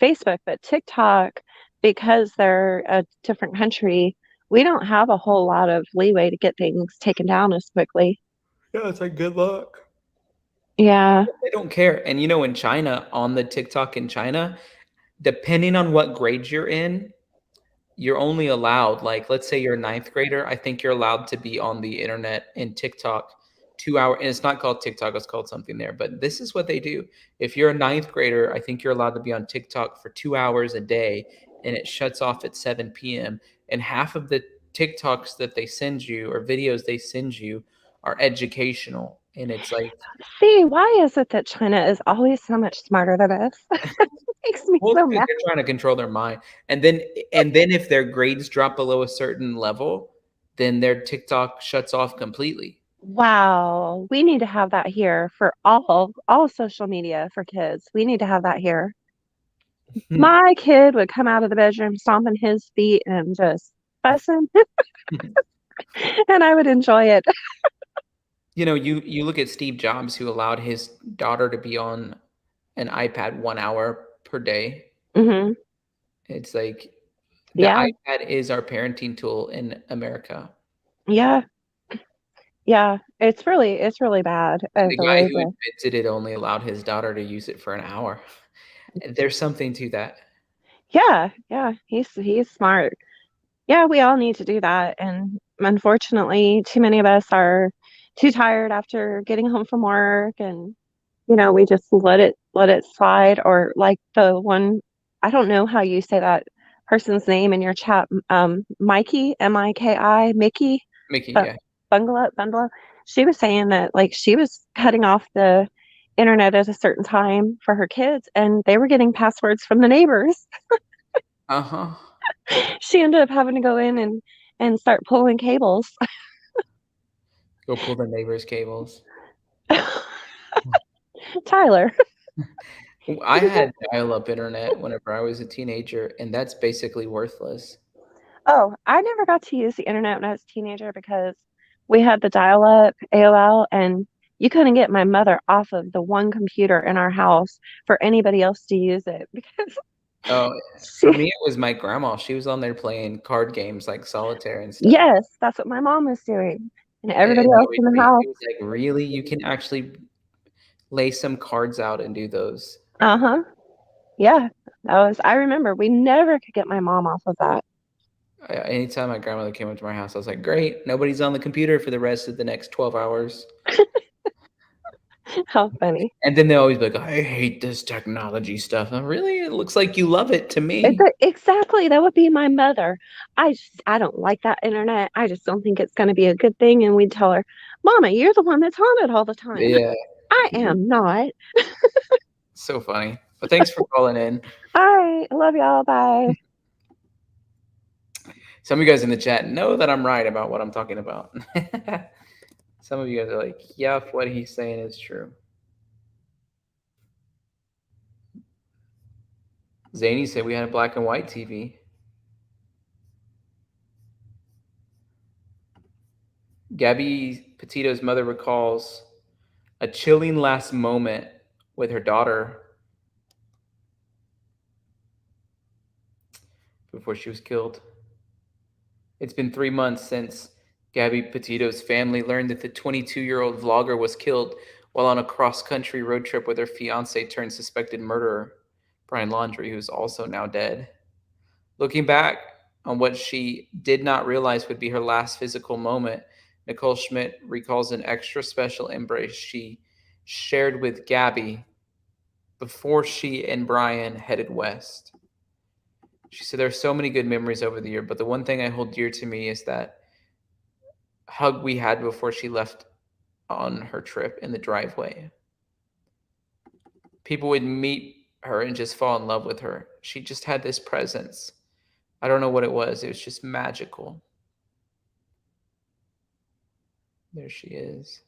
Facebook, but TikTok, because they're a different country, we don't have a whole lot of leeway to get things taken down as quickly. Yeah, it's like, good luck. Yeah. They don't care. And in China, on the TikTok in China, depending on what grade you're in, you're only allowed, like, let's say you're a 9th grader, I think you're allowed to be on the internet and TikTok 2 hour, and it's not called TikTok, it's called something there. But this is what they do. If you're a 9th grader, I think you're allowed to be on TikTok for 2 hours a day, and it shuts off at 7 p.m. And half of the TikToks that they send you or videos they send you are educational. And it's like, See, why is it that China is always so much smarter than us? Makes me well, so because mad. they're trying to control their mind. And then if their grades drop below a certain level, then their TikTok shuts off completely. Wow, we need to have that here for all social media for kids. We need to have that here. My kid would come out of the bedroom stomping his feet and just fussing, and I would enjoy it. You look at Steve Jobs, who allowed his daughter to be on an iPad 1 hour per day. Mhm. It's like the Yeah. iPad is our parenting tool in America. Yeah. Yeah, it's really bad, The the guy way who the invented it only allowed his daughter to use it for an hour. There's something to that. Yeah, he's smart. Yeah, we all need to do that, and unfortunately, too many of us are too tired after getting home from work, and we just let it slide. Or like the one, I don't know how you say that person's name in your chat, Mikey, Miki, Mickey, but yeah. Bungalow. She was saying that like she was cutting off the internet at a certain time for her kids, and they were getting passwords from the neighbors. Uh-huh. She ended up having to go in and start pulling cables. Go pull the neighbor's cables. Tyler. I had dial-up internet whenever I was a teenager, and that's basically worthless. Oh, I never got to use the internet when I was a teenager because we had the dial-up AOL, and you couldn't get my mother off of the one computer in our house for anybody else to use it because Oh, for me, it was my grandma. She was on there playing card games like solitaire and stuff. yes, that's what my mom was doing. And everybody And else in the house. it was like, really? You can actually lay some cards out and do those? Uh-huh. Yeah. I remember we never could get my mom off of that. Anytime my grandmother came up to my house, I was like, great, nobody's on the computer for the rest of the next 12 hours. How funny. And then they always be like, I hate this technology stuff. I'm really, it looks like you love it to me. Exactly. That would be my mother. I don't like that internet. I just don't think it's going to be a good thing. And we'd tell her, Mama, you're the one that's on it all the time. Yeah. I am not. So funny. But thanks for calling in. All right. Love y'all. Bye. Some of you guys in the chat know that I'm right about what I'm talking about. Some of you guys are like, yep, what he's saying is true. Zany said we had a black and white TV. Gabby Petito's mother recalls a chilling last moment with her daughter before she was killed. It's been 3 months since Gabby Petito's family learned that the 22-year-old vlogger was killed while on a cross-country road trip with her fiancé turned suspected murderer, Brian Laundrie, who's also now dead. Looking back on what she did not realize would be her last physical moment, Nicole Schmidt recalls an extra special embrace she shared with Gabby before she and Brian headed west. She said, there are so many good memories over the year, but the one thing I hold dear to me is that hug we had before she left on her trip in the driveway. People would meet her and just fall in love with her. She just had this presence. I don't know what it was. It was just magical. There she is.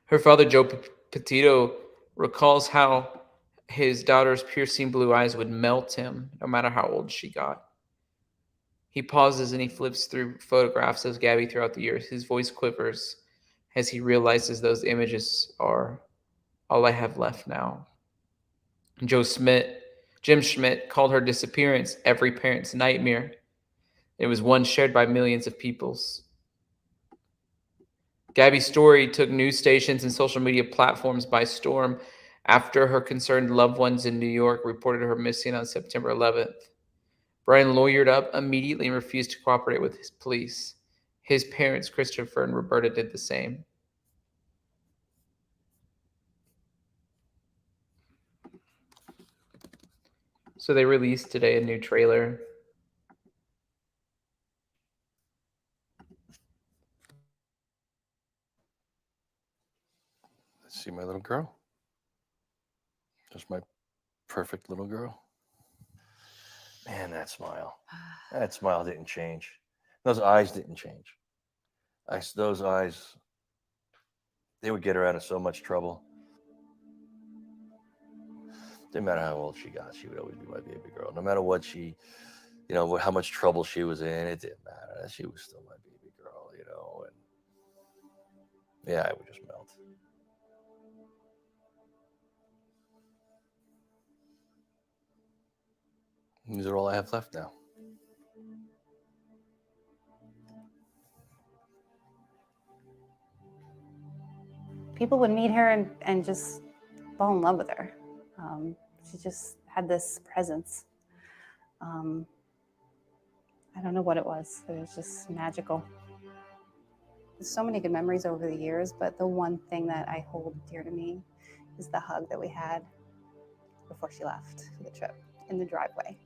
Her father, Joe Petito, recalls how his daughter's piercing blue eyes would melt him no matter how old she got. He pauses and he flips through photographs of Gabby throughout the years. His voice quivers as he realizes those images are all I have left now. Jim Schmidt called her disappearance every parent's nightmare. It was one shared by millions of peoples. Gabby's story took news stations and social media platforms by storm after her concerned loved ones in New York reported her missing on September 11th. Brian lawyered up immediately and refused to cooperate with his police. His parents, Christopher and Roberta, did the same. So they released today a new trailer. See my little girl. Just my perfect little girl. Man, that smile. That smile didn't change. Those eyes didn't change. Those eyes, they would get her out of so much trouble. Didn't matter how old she got, she would always be my baby girl. No matter what she, how much trouble she was in, it didn't matter. She was still my baby girl, and yeah, it would just melt. These are all I have left now. People would meet her and just fall in love with her. She just had this presence. I don't know what it was. It was just magical. There's so many good memories over the years, but the one thing that I hold dear to me is the hug that we had before she left for the trip in the driveway.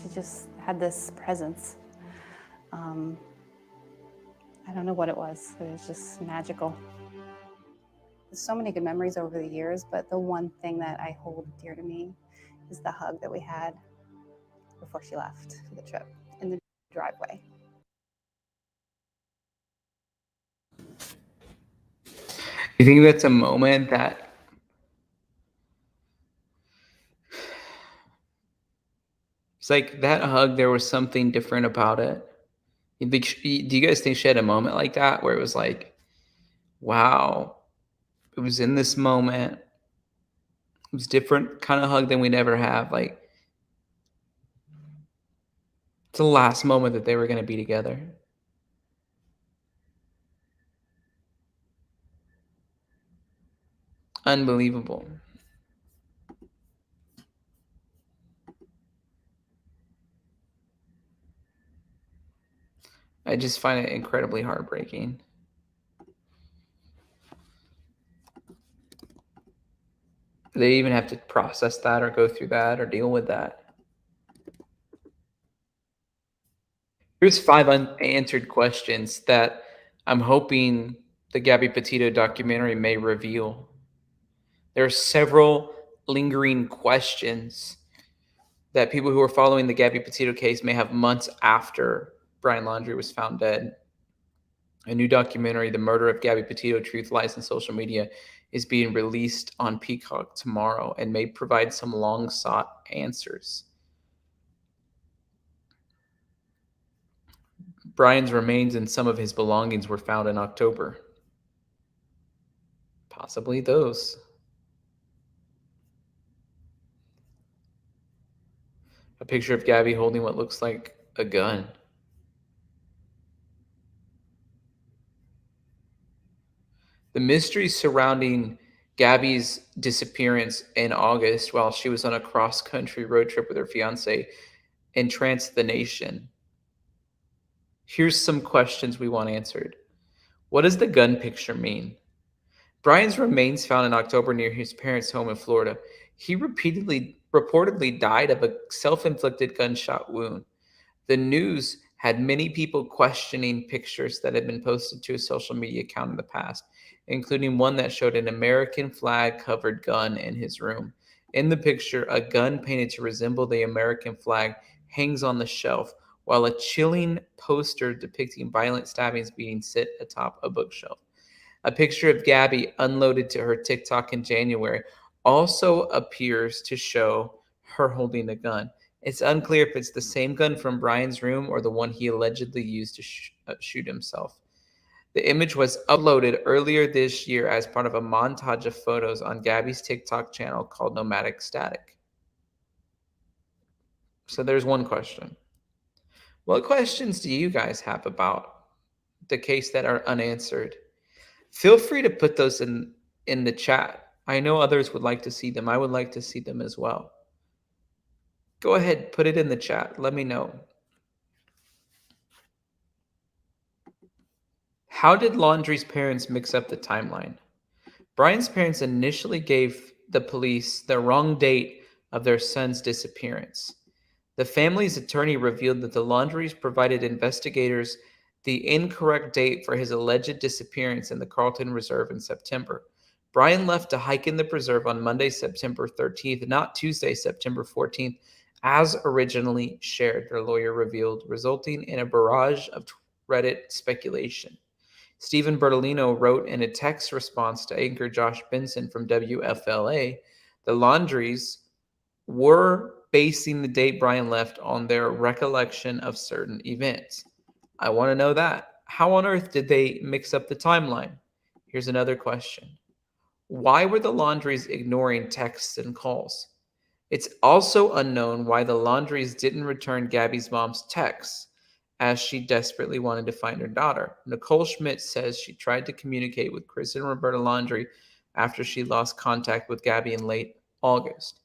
She just had this presence. I don't know what it was. It was just magical. There's so many good memories over the years, but the one thing that I hold dear to me is the hug that we had before she left for the trip in the driveway. You think that's a moment that it's like that hug, there was something different about it? Do you guys think she had a moment like that where it was like, wow, it was in this moment. It was different kind of hug than we'd ever have. Like, it's the last moment that they were going to be together. Unbelievable. I just find it incredibly heartbreaking. They even have to process that or go through that or deal with that. Here's 5 unanswered questions that I'm hoping the Gabby Petito documentary may reveal. There are several lingering questions that people who are following the Gabby Petito case may have months after Brian Laundrie was found dead. A new documentary, The Murder of Gabby Petito, Truth, Lies, and Social Media, is being released on Peacock tomorrow and may provide some long-sought answers. Brian's remains and some of his belongings were found in October. Possibly those. A picture of Gabby holding what looks like a gun. The mystery surrounding Gabby's disappearance in August while she was on a cross-country road trip with her fiancé entranced the nation. Here's some questions we want answered. What does the gun picture mean? Brian's remains found in October near his parents' home in Florida. He reportedly died of a self-inflicted gunshot wound. The news had many people questioning pictures that had been posted to a social media account in the past, including one that showed an American flag-covered gun in his room. In the picture, a gun painted to resemble the American flag hangs on the shelf, while a chilling poster depicting violent stabbings being sit atop a bookshelf. A picture of Gabby unloaded to her TikTok in January also appears to show her holding a gun. It's unclear if it's the same gun from Brian's room or the one he allegedly used to shoot himself. The image was uploaded earlier this year as part of a montage of photos on Gabby's TikTok channel called Nomadic Static. So there's one question. What questions do you guys have about the case that are unanswered? Feel free to put those in the chat. I know others would like to see them. I would like to see them as well. Go ahead, put it in the chat. Let me know. How did Laundrie's parents mix up the timeline? Brian's parents initially gave the police the wrong date of their son's disappearance. The family's attorney revealed that the Laundries provided investigators the incorrect date for his alleged disappearance in the Carlton Reserve in September. Brian left to hike in the preserve on Monday, September 13th, not Tuesday, September 14th, as originally shared, their lawyer revealed, resulting in a barrage of Reddit speculation. Stephen Bertolino wrote in a text response to anchor Josh Benson from WFLA, the Laundries were basing the date Brian left on their recollection of certain events. I want to know that. How on earth did they mix up the timeline? Here's another question. Why were the Laundries ignoring texts and calls? It's also unknown why the Laundries didn't return Gabby's mom's texts, as she desperately wanted to find her daughter. Nicole Schmidt says she tried to communicate with Chris and Roberta Laundrie after she lost contact with Gabby in late August.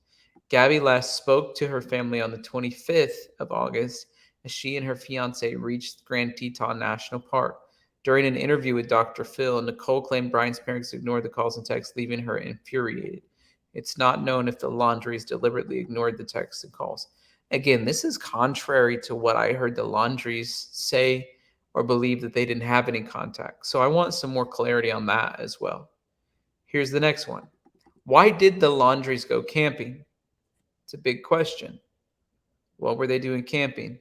Gabby last spoke to her family on the 25th of August as she and her fiancé reached Grand Teton National Park. During an interview with Dr. Phil, Nicole claimed Brian's parents ignored the calls and texts, leaving her infuriated. It's not known if the Laundries deliberately ignored the texts and calls. Again, this is contrary to what I heard the Laundries say or believe that they didn't have any contact. So I want some more clarity on that as well. Here's the next one. Why did the Laundries go camping? It's a big question. What were they doing camping?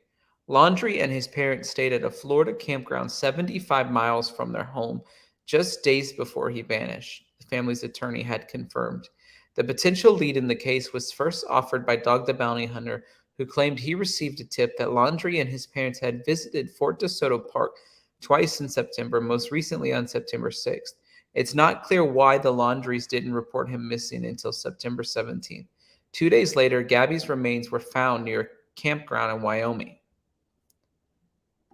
Laundrie and his parents stayed at a Florida campground 75 miles from their home just days before he vanished, the family's attorney had confirmed. The potential lead in the case was first offered by Dog the Bounty Hunter, who claimed he received a tip that Laundrie and his parents had visited Fort DeSoto Park twice in September, most recently on September 6th. It's not clear why the Laundries didn't report him missing until September 17th. 2 days later, Gabby's remains were found near a campground in Wyoming.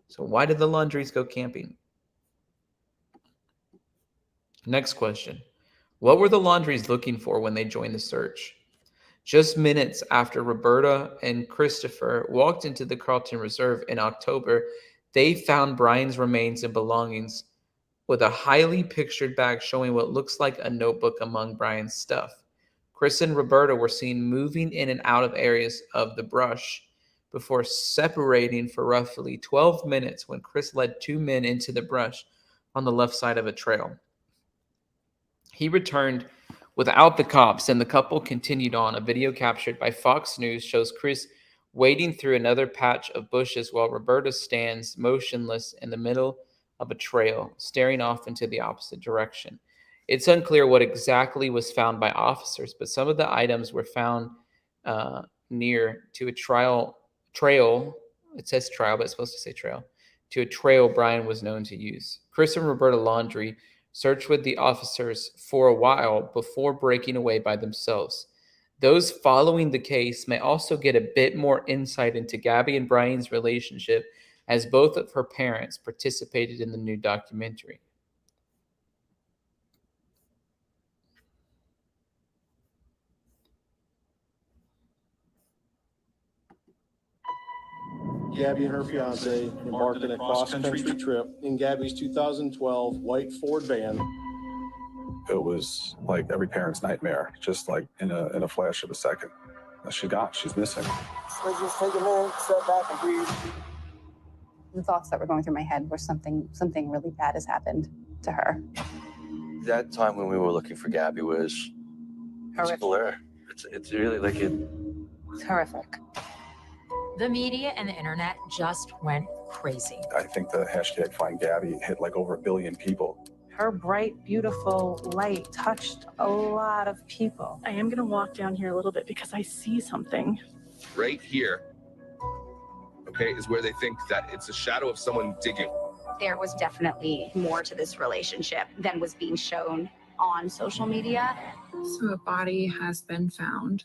So why did the Laundries go camping? Next question. What were the Laundries looking for when they joined the search? Just minutes after Roberta and Christopher walked into the Carlton Reserve in October, they found Brian's remains and belongings with a highly pictured bag showing what looks like a notebook among Brian's stuff. Chris and Roberta were seen moving in and out of areas of the brush before separating for roughly 12 minutes when Chris led two men into the brush on the left side of a trail. He returned without the cops, and the couple continued on. A video captured by Fox News shows Chris wading through another patch of bushes while Roberta stands motionless in the middle of a trail, staring off into the opposite direction. It's unclear what exactly was found by officers, but some of the items were found near to a trail. It says trial, but it's supposed to say trail. To a trail Brian was known to use. Chris and Roberta Laundrie searched with the officers for a while before breaking away by themselves. Those following the case may also get a bit more insight into Gabby and Brian's relationship, as both of her parents participated in the new documentary. Gabby and her fiance embarked on a cross-country trip in Gabby's 2012 white Ford van. It was like every parent's nightmare, just like in a flash of a second. She's missing. So just take a minute, step back and breathe. The thoughts that were going through my head were something really bad has happened to her. That time when we were looking for Gabby was Horrific. blur. It's really like it. It's horrific. The media and the internet just went crazy. I think the hashtag Find Gabby hit like over 1 billion people. Her bright, beautiful light touched a lot of people. I am going to walk down here a little bit because I see something. Right here, okay, is where they think that it's a shadow of someone digging. There was definitely more to this relationship than was being shown on social media. So a body has been found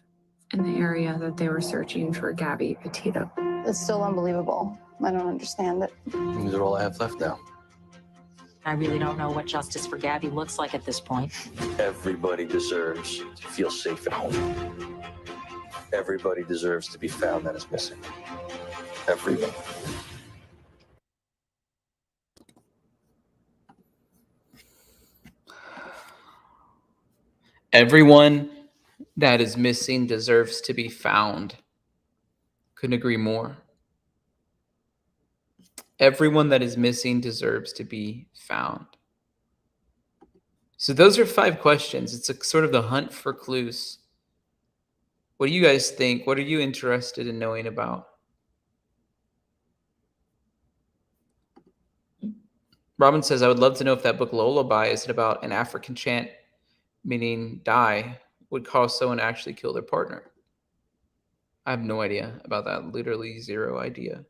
in the area that they were searching for Gabby Petito. It's still unbelievable. I don't understand it. These are all I have left now. I really don't know what justice for Gabby looks like at this point. Everybody deserves to feel safe at home. Everybody deserves to be found that is missing. Everybody. Everyone that is missing deserves to be found. Couldn't agree more. Everyone that is missing deserves to be found. So those are 5 questions. It's a sort of the hunt for clues. What do you guys think? What are you interested in knowing about? Robin says, I would love to know if that book Lullaby is it about an African chant, meaning die, would cause someone to actually kill their partner. I have no idea about that. Literally 0 idea.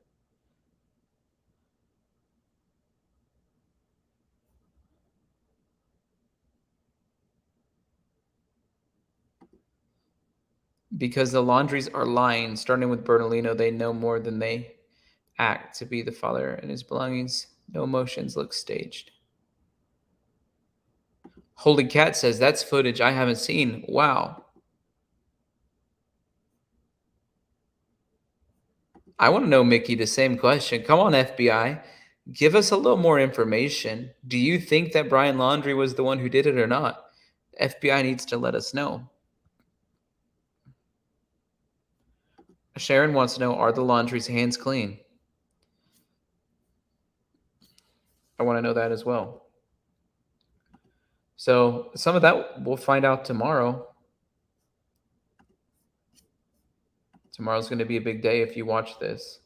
Because the Laundries are lying, starting with Bernardino, they know more than they act to be the father and his belongings. No emotions, look staged. Holy Cat says, that's footage I haven't seen. Wow. I want to know, Mickey, the same question. Come on, FBI. Give us a little more information. Do you think that Brian Laundrie was the one who did it or not? FBI needs to let us know. Sharon wants to know, are the Laundries' hands clean? I want to know that as well. So some of that we'll find out tomorrow. Tomorrow's going to be a big day if you watch this.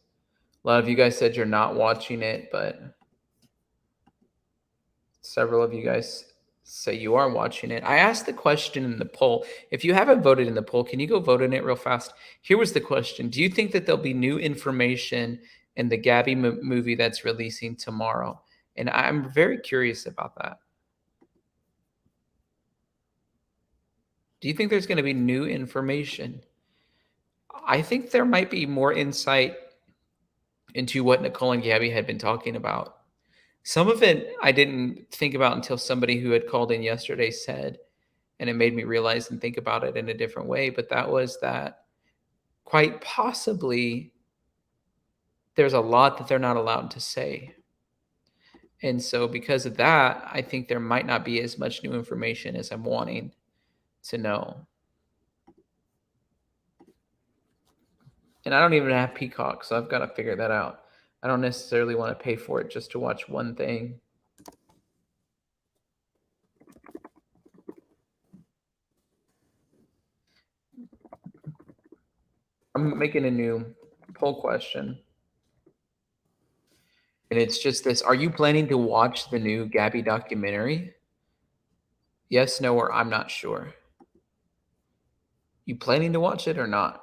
A lot of you guys said you're not watching it, but Several of you guys say you are watching it. I asked the question in the poll. If you haven't voted in the poll, can you go vote in it real fast? Here was the question. Do you think that there'll be new information in the Gabby movie that's releasing tomorrow? And I'm very curious about that. Do you think there's going to be new information? I think there might be more insight into what Nicole and Gabby had been talking about. Some of it I didn't think about until somebody who had called in yesterday said, and it made me realize and think about it in a different way. But that was that quite possibly there's a lot that they're not allowed to say. And so because of that, I think there might not be as much new information as I'm wanting to know. And I don't even have Peacock, so I've got to figure that out. I don't necessarily want to pay for it just to watch one thing. I'm making a new poll question. And it's just this. Are you planning to watch the new Gabby documentary? Yes, no, or I'm not sure. You planning to watch it or not?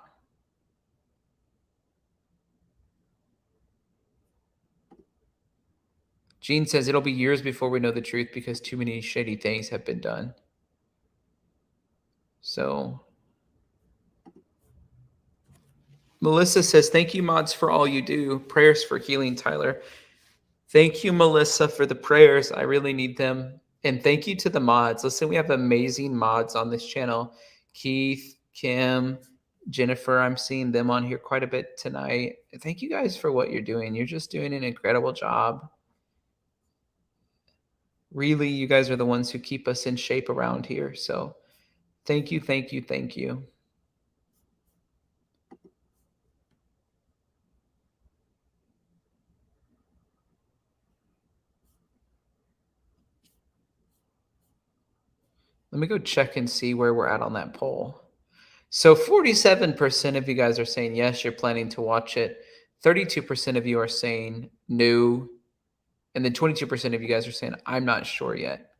Gene says it'll be years before we know the truth because too many shady things have been done. So Melissa says, thank you, mods, for all you do. Prayers for healing, Tyler. Thank you, Melissa, for the prayers. I really need them. And thank you to the mods. Listen, we have amazing mods on this channel. Keith, Kim, Jennifer, I'm seeing them on here quite a bit tonight. Thank you guys for what you're doing. You're just doing an incredible job. Really, you guys are the ones who keep us in shape around here. So thank you, thank you, thank you. Let me go check and see where we're at on that poll. So 47% of you guys are saying yes, you're planning to watch it. 32% of you are saying no. And then 22% of you guys are saying, I'm not sure yet.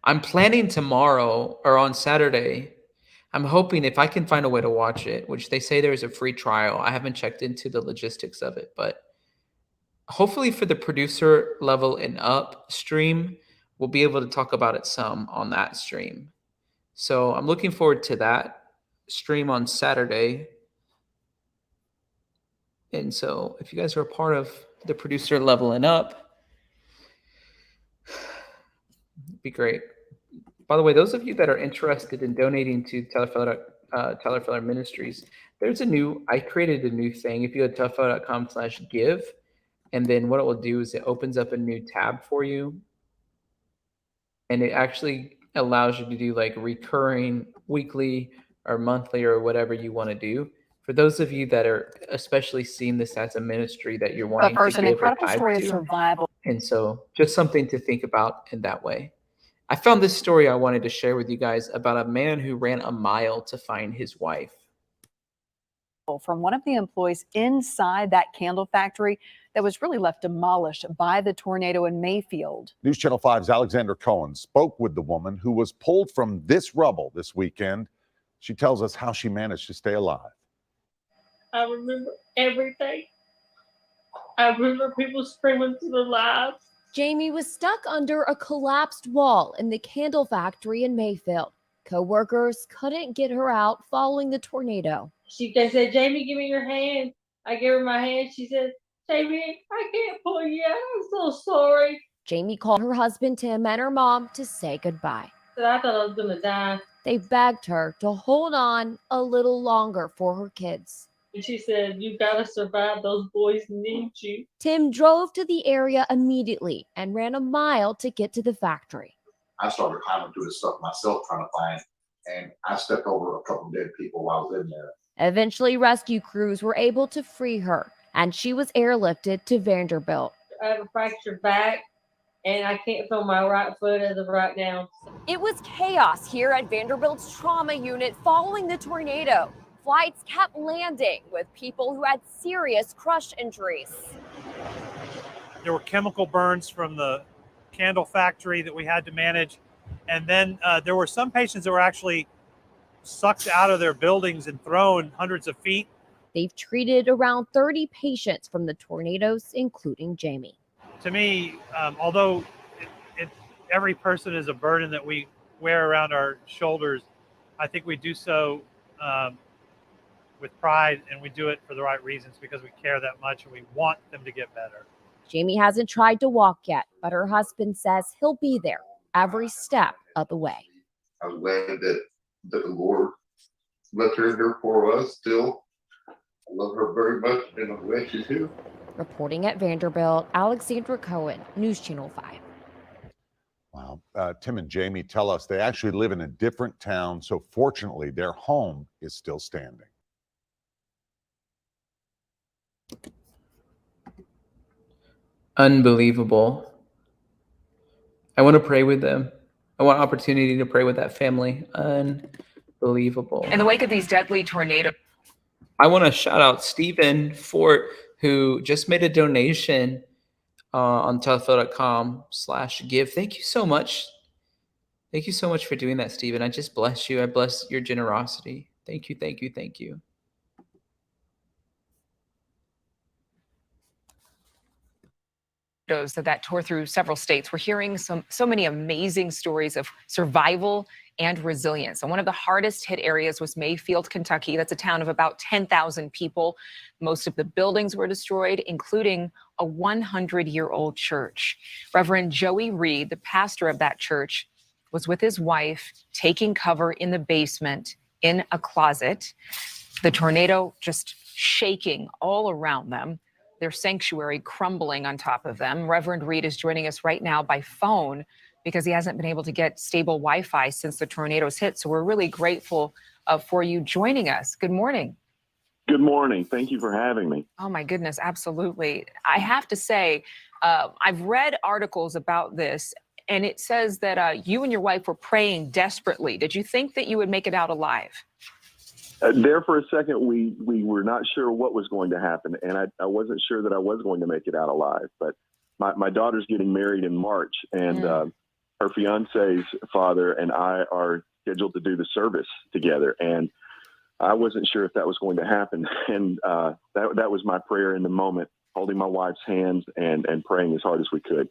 I'm planning tomorrow or on Saturday. I'm hoping if I can find a way to watch it, which they say there's a free trial. I haven't checked into the logistics of it, but hopefully for the producer level and up stream, we'll be able to talk about it some on that stream. So I'm looking forward to that stream on Saturday. And so if you guys are a part of the producer level and up, it'd be great. By the way, those of you that are interested in donating to Tyler Feller Ministries, I created a new thing. If you go to tylerfeller.com/give, and then what it will do is it opens up a new tab for you. And it actually allows you to do like recurring weekly or monthly or whatever you want to do. For those of you that are especially seeing this as a ministry that you're wanting to give or tithe to. Survival. And so just something to think about in that way. I found this story I wanted to share with you guys about a man who ran a mile to find his wife. From one of the employees inside that candle factory that was really left demolished by the tornado in Mayfield. News Channel 5's Alexander Cohen spoke with the woman who was pulled from this rubble this weekend. She tells us how she managed to stay alive. I remember everything. I remember people screaming to their lives. Jamie was stuck under a collapsed wall in the candle factory in Mayfield. Co-workers couldn't get her out following the tornado. They said, Jamie, give me your hand. I gave her my hand. She said, Jamie, I can't pull you out. I'm so sorry. Jamie called her husband Tim and her mom to say goodbye. I thought I was going to die. They begged her to hold on a little longer for her kids. And she said, you got to survive. Those boys need you. Tim drove to the area immediately and ran a mile to get to the factory. I started climbing through the stuff myself trying to find, and I stepped over a couple of dead people while I was in there. Eventually, rescue crews were able to free her, and she was airlifted to Vanderbilt. I have a fractured back, and I can't feel my right foot as of right now. It was chaos here at Vanderbilt's trauma unit following the tornado. Flights kept landing with people who had serious crush injuries. There were chemical burns from the candle factory that we had to manage. And then there were some patients that were actually sucked out of their buildings and thrown hundreds of feet. They've treated around 30 patients from the tornadoes, including Jamie. To me, although every person is a burden that we wear around our shoulders, I think we do so with pride, and we do it for the right reasons because we care that much and we want them to get better. Jamie hasn't tried to walk yet, but her husband says he'll be there every step of the way. I'm glad that the Lord left her here for us still. I love her very much, and I'm glad she's here. Reporting at Vanderbilt, Alexandra Cohen, News Channel 5. Wow. Tim and Jamie tell us they actually live in a different town, so fortunately their home is still standing. Unbelievable. I want to pray with them. I want opportunity to pray with that family. Unbelievable. In the wake of these deadly tornadoes, I want to shout out Stephen Fort, who just made a donation on telefill.com/give. Thank you so much. Thank you so much for doing that, Stephen. I just bless you. I bless your generosity. Thank you, thank you, thank you. that tore through several states. We're hearing so many amazing stories of survival and resilience. And one of the hardest hit areas was Mayfield, Kentucky. That's a town of about 10,000 people. Most of the buildings were destroyed, including a 100-year-old church. Reverend Joey Reed, the pastor of that church, was with his wife taking cover in the basement in a closet. The tornado just shaking all around them. Their sanctuary crumbling on top of them. Reverend Reed is joining us right now by phone because he hasn't been able to get stable Wi-Fi since the tornadoes hit. So we're really grateful for you joining us. Good morning. Good morning. Thank you for having me. Oh my goodness, absolutely. I have to say, I've read articles about this, and it says that you and your wife were praying desperately. Did you think that you would make it out alive? There for a second, we were not sure what was going to happen, and I wasn't sure that I was going to make it out alive. But my daughter's getting married in March, and her fiance's father and I are scheduled to do the service together. And I wasn't sure if that was going to happen. And that was my prayer in the moment, holding my wife's hands and praying as hard as we could.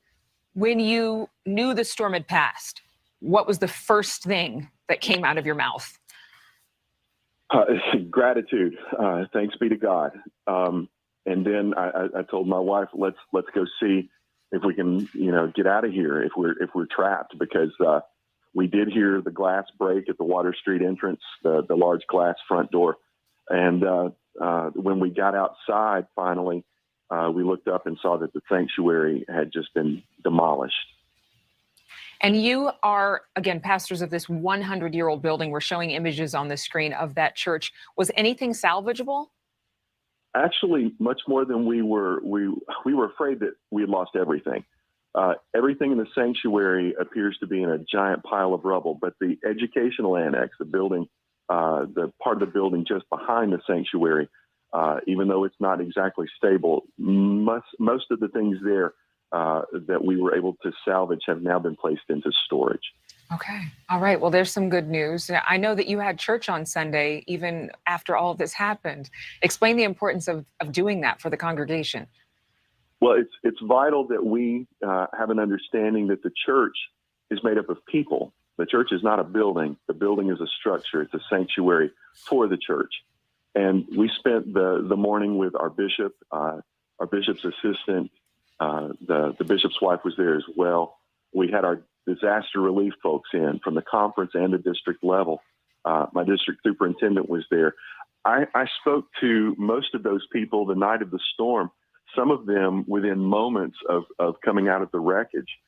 When you knew the storm had passed, what was the first thing that came out of your mouth? Gratitude. Thanks be to God. And then I told my wife, let's go see if we can, get out of here if we're trapped, because we did hear the glass break at the Water Street entrance, the large glass front door. And when we got outside, finally, we looked up and saw that the sanctuary had just been demolished. And you are, again, pastors of this 100-year-old building. We're showing images on the screen of that church. Was anything salvageable? Actually, much more than we were. We were afraid that we had lost everything. Everything in the sanctuary appears to be in a giant pile of rubble, but the educational annex, the building, the part of the building just behind the sanctuary, even though it's not exactly stable, most of the things there that we were able to salvage have now been placed into storage. Okay. All right. Well, there's some good news. I know that you had church on Sunday, even after all of this happened. Explain the importance of doing that for the congregation. Well, it's vital that we have an understanding that the church is made up of people. The church is not a building. The building is a structure. It's a sanctuary for the church. And we spent the morning with our bishop, our bishop's assistant. The bishop's wife was there as well. We had our disaster relief folks in from the conference and the district level. My district superintendent was there. I spoke to most of those people the night of the storm, some of them within moments of coming out of the wreckage.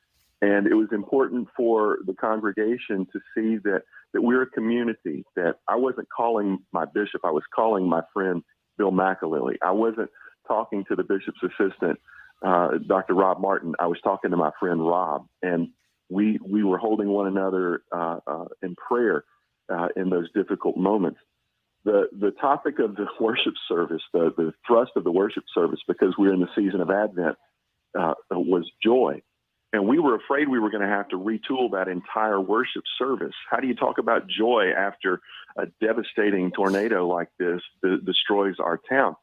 And it was important for the congregation to see that we're a community, that I wasn't calling my bishop, I was calling my friend Bill McAlilly. I wasn't talking to the bishop's assistant, Dr. Rob Martin. I was talking to my friend Rob, and we were holding one another in prayer in those difficult moments. the topic of the worship service, the thrust of the worship service, because we're in the season of Advent, was joy. And we were afraid we were going to have to retool that entire worship service. How do you talk about joy after a devastating tornado like this destroys our town?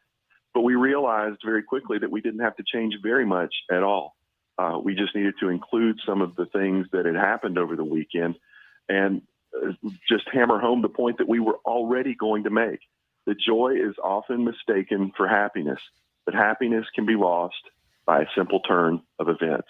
But we realized very quickly that we didn't have to change very much at all. We just needed to include some of the things that had happened over the weekend and just hammer home the point that we were already going to make. The joy is often mistaken for happiness, but happiness can be lost by a simple turn of events.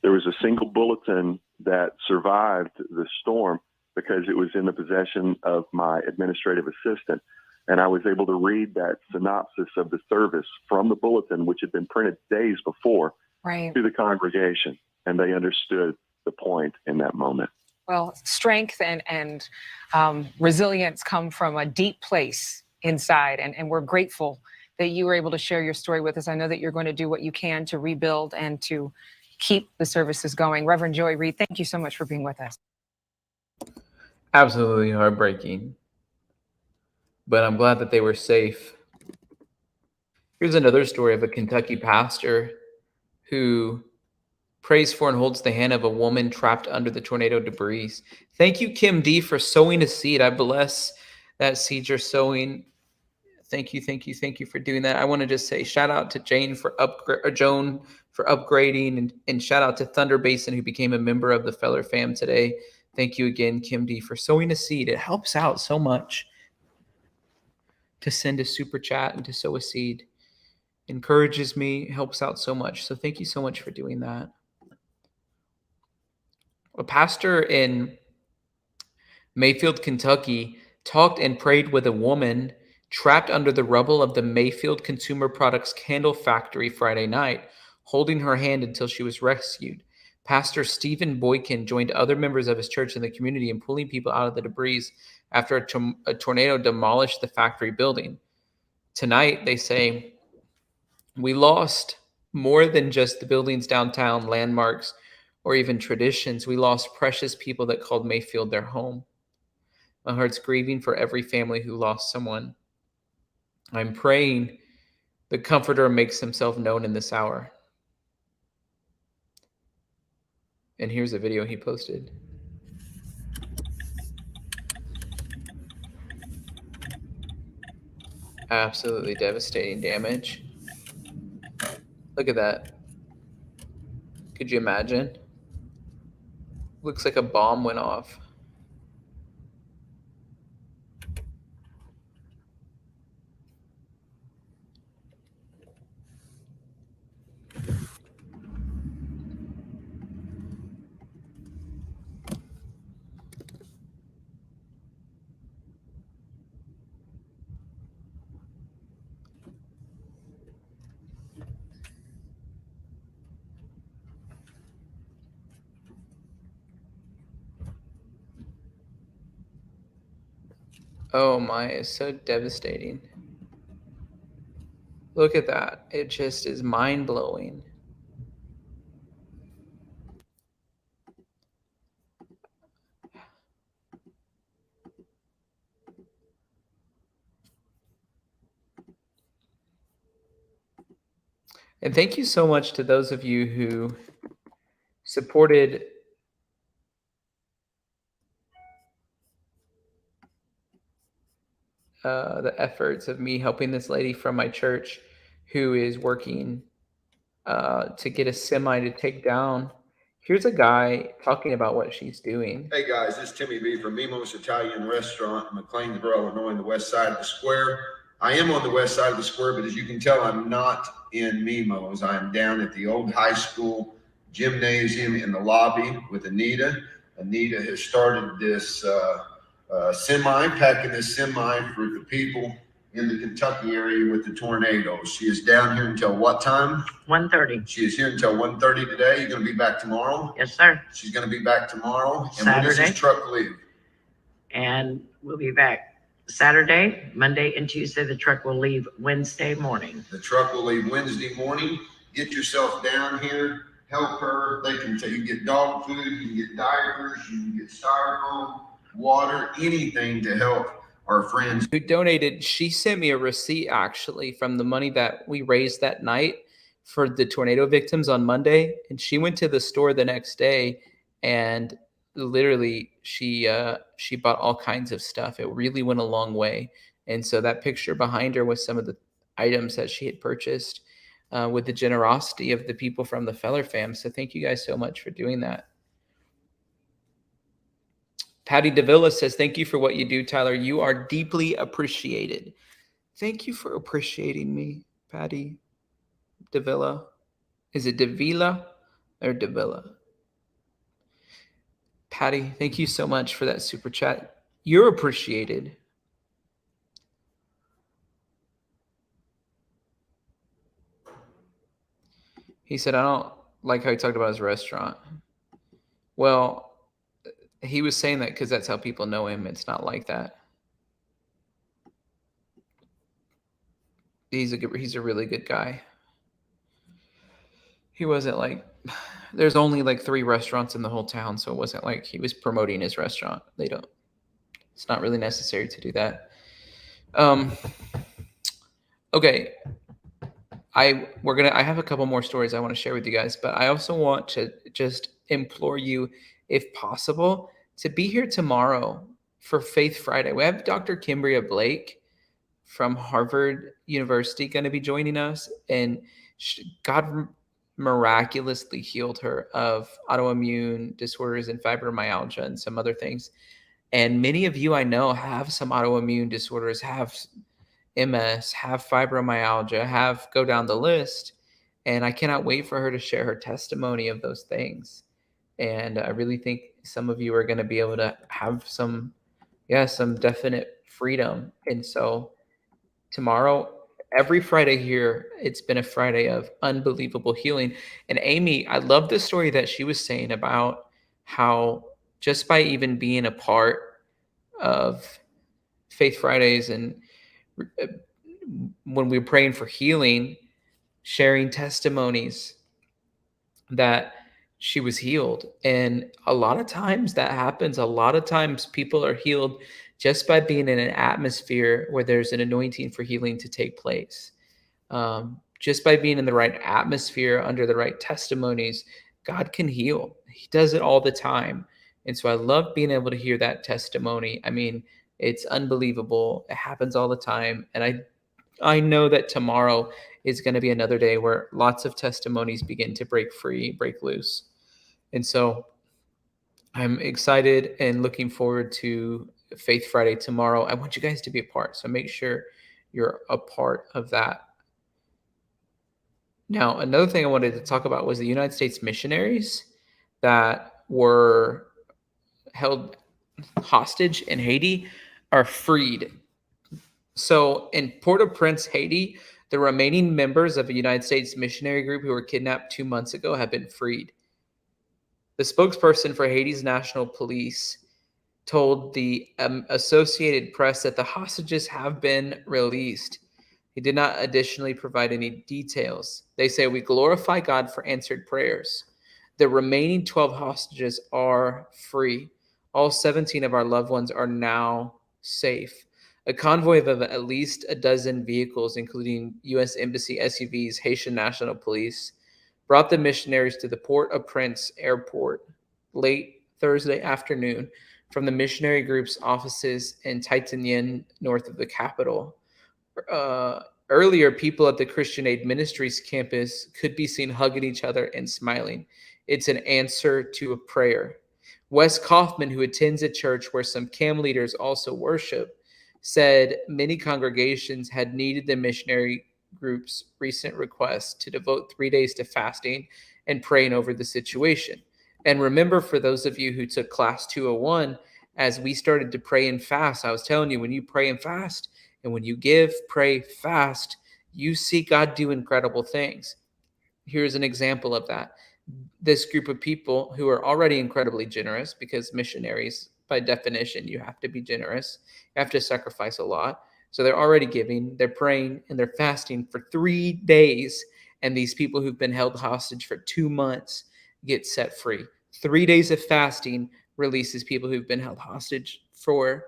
There was a single bulletin that survived the storm because it was in the possession of my administrative assistant. And I was able to read that synopsis of the service from the bulletin, which had been printed days before, Right. to the congregation. And they understood the point in that moment. Well, strength and resilience come from a deep place inside. And we're grateful that you were able to share your story with us. I know that you're going to do what you can to rebuild and to keep the services going. Reverend Joy Reid, thank you so much for being with us. Absolutely heartbreaking. But I'm glad that they were safe. Here's another story of a Kentucky pastor who prays for and holds the hand of a woman trapped under the tornado debris. Thank you, Kim D, for sowing a seed. I bless that seed you're sowing. Thank you for doing that. I want to just say shout out to Joan for upgrading, and shout out to Thunder Basin, who became a member of the Feller fam today. Thank you again, Kim D, for sowing a seed. It helps out so much to send a super chat and to sow a seed. Encourages me, helps out so much. So thank you so much for doing that. A pastor in Mayfield, Kentucky, talked and prayed with a woman trapped under the rubble of the Mayfield Consumer Products candle factory Friday night, holding her hand until she was rescued. Pastor Stephen Boykin joined other members of his church in the community in pulling people out of the debris after a tornado demolished the factory building. Tonight, they say, we lost more than just the buildings downtown, landmarks, or even traditions. We lost precious people that called Mayfield their home. My heart's grieving for every family who lost someone. I'm praying the Comforter makes himself known in this hour. And here's a video he posted. Absolutely devastating damage. Look at that. Could you imagine? Looks like a bomb went off. Oh my, it's so devastating. Look at that. It just is mind-blowing. And thank you so much to those of you who supported the efforts of me helping this lady from my church who is working to get a semi to take down. Here's a guy talking about what she's doing. Hey guys, this is Timmy B from Mimo's Italian Restaurant in McLeansboro, Illinois, on the west side of the square. I am on the west side of the square, but as you can tell, I'm not in Mimo's. I am down at the old high school gymnasium in the lobby with Anita. Anita has started this packing this semi for the people in the Kentucky area with the tornadoes. She is down here until what time? 1:30. She is here until 1:30 today. You're going to be back tomorrow? Yes, sir. She's going to be back tomorrow. And Saturday. when does this truck leave? And we'll be back Saturday, Monday, and Tuesday. The truck will leave Wednesday morning. The truck will leave Wednesday morning. Get yourself down here. Help her. They can tell you get dog food, you can get diapers, you can get styrofoam, water, anything to help our friends who donated. She sent me a receipt actually from the money that we raised that night for the tornado victims on Monday. And she went to the store the next day and literally she bought all kinds of stuff. It really went a long way. And so that picture behind her was some of the items that she had purchased with the generosity of the people from the Feller fam. So thank you guys so much for doing that. Patty Davila says, thank you for what you do, Tyler. You are deeply appreciated. Thank you for appreciating me, Patty Davila. Is it Davila or Davila? Patty, thank you so much for that super chat. You're appreciated. He said, I don't like how he talked about his restaurant. Well, he was saying that because that's how people know him. It's not like that. He's a really good guy. He wasn't like, there's only like 3 restaurants in the whole town, so it wasn't like he was promoting his restaurant. It's not really necessary to do that. Okay. I have a couple more stories I want to share with you guys, but I also want to just implore you, if possible, to be here tomorrow for Faith Friday. We have Dr. Kimbria Blake from Harvard University going to be joining us, and God miraculously healed her of autoimmune disorders and fibromyalgia and some other things. And many of you I know have some autoimmune disorders, have MS, have fibromyalgia, go down the list. And I cannot wait for her to share her testimony of those things. And I really think some of you are going to be able to have some definite freedom. And so tomorrow, every Friday here, it's been a Friday of unbelievable healing. And Amy, I love the story that she was saying about how just by even being a part of Faith Fridays and when we were praying for healing, sharing testimonies that she was healed. And a lot of times that happens. A lot of times people are healed just by being in an atmosphere where there's an anointing for healing to take place. Just by being in the right atmosphere, under the right testimonies, God can heal. He does it all the time. And so I love being able to hear that testimony. I mean, it's unbelievable. It happens all the time. And I know that tomorrow is going to be another day where lots of testimonies begin to break free, break loose. And so I'm excited and looking forward to Faith Friday tomorrow. I want you guys to be a part. So make sure you're a part of that. Now, another thing I wanted to talk about was the United States missionaries that were held hostage in Haiti are freed. So in Port-au-Prince, Haiti, the remaining members of a United States missionary group who were kidnapped 2 months ago have been freed. The spokesperson for Haiti's National Police told the Associated Press that the hostages have been released. He did not additionally provide any details. They say, "We glorify God for answered prayers. The remaining 12 hostages are free. All 17 of our loved ones are now safe." A convoy of at least a dozen vehicles, including U.S. Embassy SUVs, Haitian National Police, brought the missionaries to the Port-au-Prince airport late Thursday afternoon from the missionary group's offices in Titanien, north of the capital. Earlier, people at the Christian Aid Ministries campus could be seen hugging each other and smiling. It's an answer to a prayer. Wes Kaufman, who attends a church where some CAM leaders also worship, said many congregations had needed the missionary group's recent request to devote 3 days to fasting and praying over the situation. And remember, for those of you who took class 201, as we started to pray and fast, I was telling you, when you pray and fast, and when you give, pray, fast, you see God do incredible things. Here's an example of that. This group of people who are already incredibly generous, because missionaries, by definition, you have to be generous. You have to sacrifice a lot. So they're already giving, they're praying, and they're fasting for 3 days. And these people who've been held hostage for 2 months get set free. 3 days of fasting releases people who've been held hostage for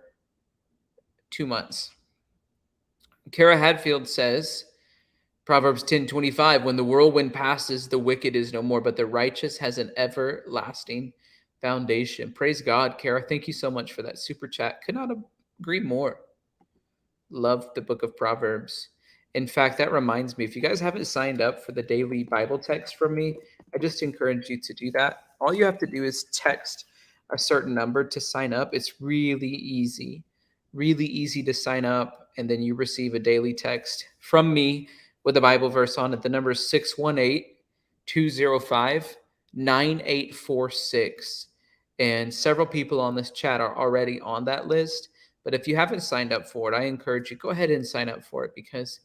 2 months. Kara Hadfield says, Proverbs 10:25, when the whirlwind passes, the wicked is no more, but the righteous has an everlasting foundation. Praise God, Kara. Thank you so much for that super chat. Could not agree more. Love the book of Proverbs. In fact, that reminds me, if you guys haven't signed up for the daily Bible text from me, I just encourage you to do that. All you have to do is text a certain number to sign up. It's really easy to sign up. And then you receive a daily text from me with a Bible verse on it. The number is 618-205-9846. And several people on this chat are already on that list. But if you haven't signed up for it, I encourage you, go ahead and sign up for it because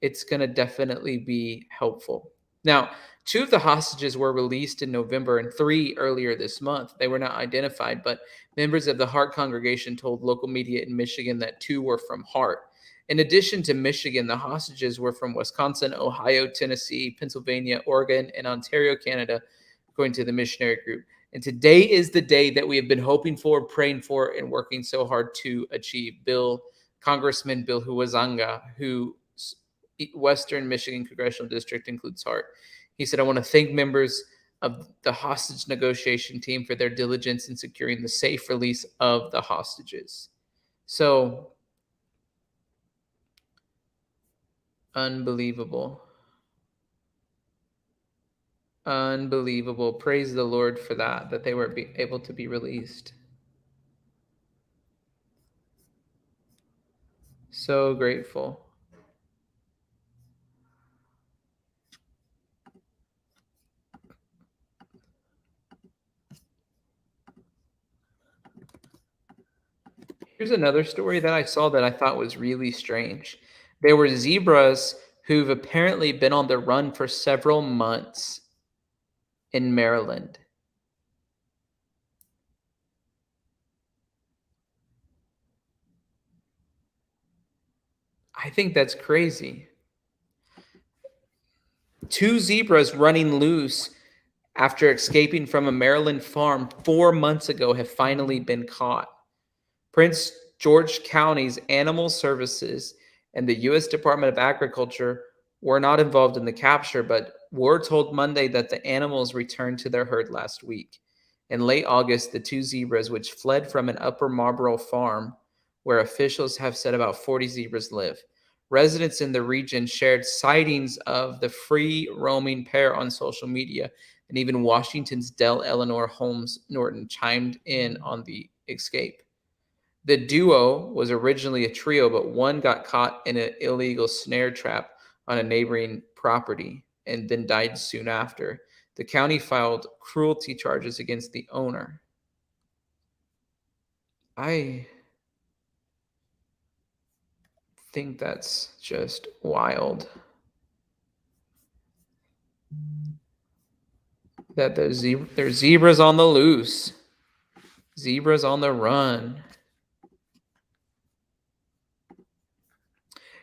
it's going to definitely be helpful. Now, 2 of the hostages were released in November and 3 earlier this month. They were not identified, but members of the Hart congregation told local media in Michigan that 2 were from Hart. In addition to Michigan, the hostages were from Wisconsin, Ohio, Tennessee, Pennsylvania, Oregon, and Ontario, Canada, according to the missionary group. And today is the day that we have been hoping for, praying for, and working so hard to achieve. Congressman Bill Huazanga, who Western Michigan Congressional District includes Hart. He said, I want to thank members of the hostage negotiation team for their diligence in securing the safe release of the hostages. So, unbelievable. Unbelievable. Praise the Lord for that they were able to be released. So grateful. Here's another story that I saw that I thought was really strange. There were zebras who've apparently been on the run for several months in Maryland. I think that's crazy. 2 zebras running loose after escaping from a Maryland farm 4 months ago have finally been caught. Prince George County's Animal Services and the U.S. Department of Agriculture were not involved in the capture, but were told Monday that the animals returned to their herd last week. In late August, the 2 zebras, which fled from an Upper Marlboro farm, where officials have said about 40 zebras live. Residents in the region shared sightings of the free-roaming pair on social media, and even Washington's Dell Eleanor Holmes Norton chimed in on the escape. The duo was originally a trio, but one got caught in an illegal snare trap on a neighboring property and then died soon after. The county filed cruelty charges against the owner. I think that's just wild. That there's zebras on the loose. Zebras on the run.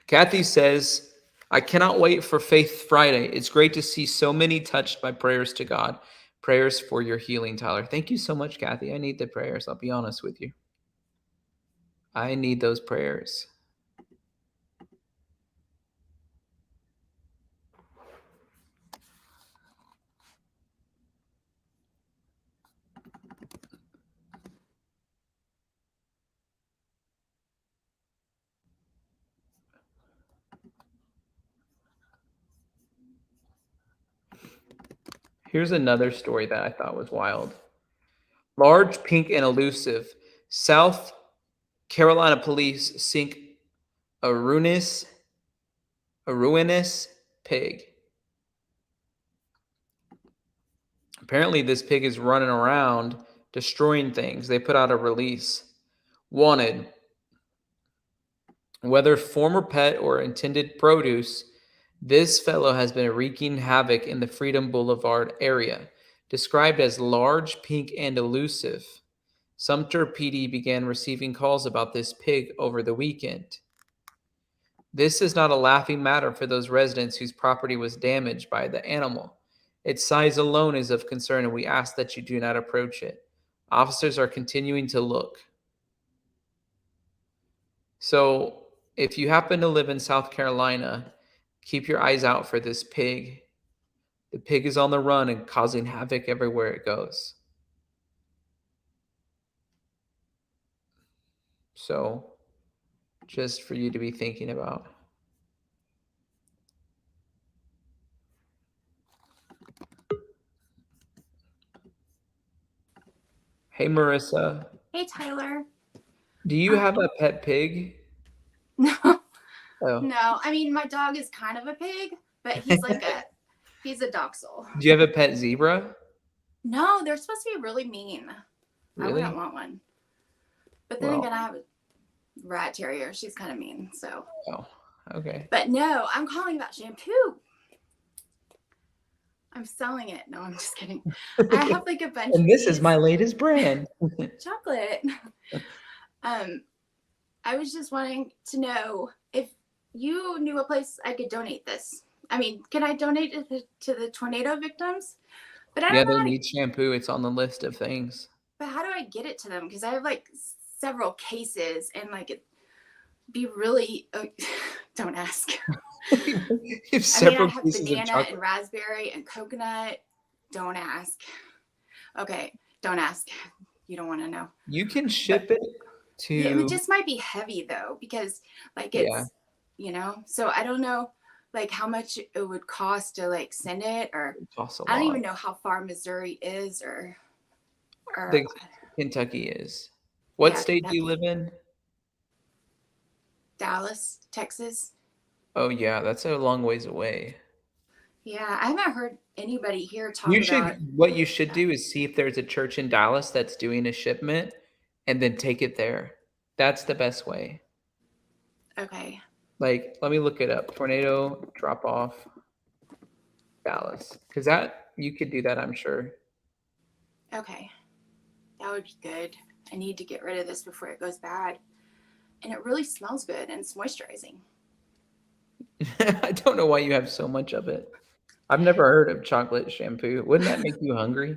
Kathy says, I cannot wait for Faith Friday. It's great to see so many touched by prayers to God. Prayers for your healing, Tyler. Thank you so much, Kathy. I need the prayers. I'll be honest with you. I need those prayers. Here's another story that I thought was wild. Large, pink, and elusive. South Carolina police sink a ruinous pig. Apparently, this pig is running around destroying things. They put out a release. Wanted. Whether former pet or intended produce, this fellow has been wreaking havoc in the Freedom Boulevard area. Described as large, pink, and elusive, Sumter PD began receiving calls about this pig over the weekend. This is not a laughing matter for those residents whose property was damaged by the animal. Its size alone is of concern, and we ask that you do not approach it. Officers are continuing to look. So if you happen to live in South Carolina, keep your eyes out for this pig. The pig is on the run and causing havoc everywhere it goes. So just for you to be thinking about. Hey, Marissa, Hey, Tyler. do you have a pet pig? No, Oh. no. I mean, my dog is kind of a pig, but he's like he's a dachshund. Do you have a pet zebra? No, they're supposed to be really mean. I Really? wouldn't want one. But then Well. again, I have a rat terrier. She's kind of mean, so. Oh, okay. But no, I'm calling about shampoo. I'm selling it. No, I'm just kidding. I have like a bunch And of this is these my latest brand. chocolate. I was just wanting to know if you knew a place I could donate this. I mean, can I donate it to the tornado victims? But I Yeah, don't know they how to, need shampoo. It's on the list of things. but how do I get it to them? Because I have like several cases and like it'd be really don't ask. You have I several have pieces of banana chocolate. and raspberry and coconut. Don't ask. Okay, don't ask. You don't want to know. You can ship it to. Yeah, it just might be heavy though, because like it's, so I don't know like how much it would cost to like send it, or costs a I don't lot. even know how far Missouri is or I think Kentucky is. What Yeah, state do you live in? Dallas, Texas. Oh yeah, that's a long ways away. Yeah, I haven't heard anybody here talk You about. should. What you should do is see if there's a church in Dallas that's doing a shipment, and then take it there. That's the best way. Okay. Like, let me look it up. Tornado drop off Dallas, because that you could do that. I'm sure. Okay. That would be good. I need to get rid of this before it goes bad. And it really smells good and it's moisturizing. I don't know why you have so much of it. I've never heard of chocolate shampoo. Wouldn't that make you hungry?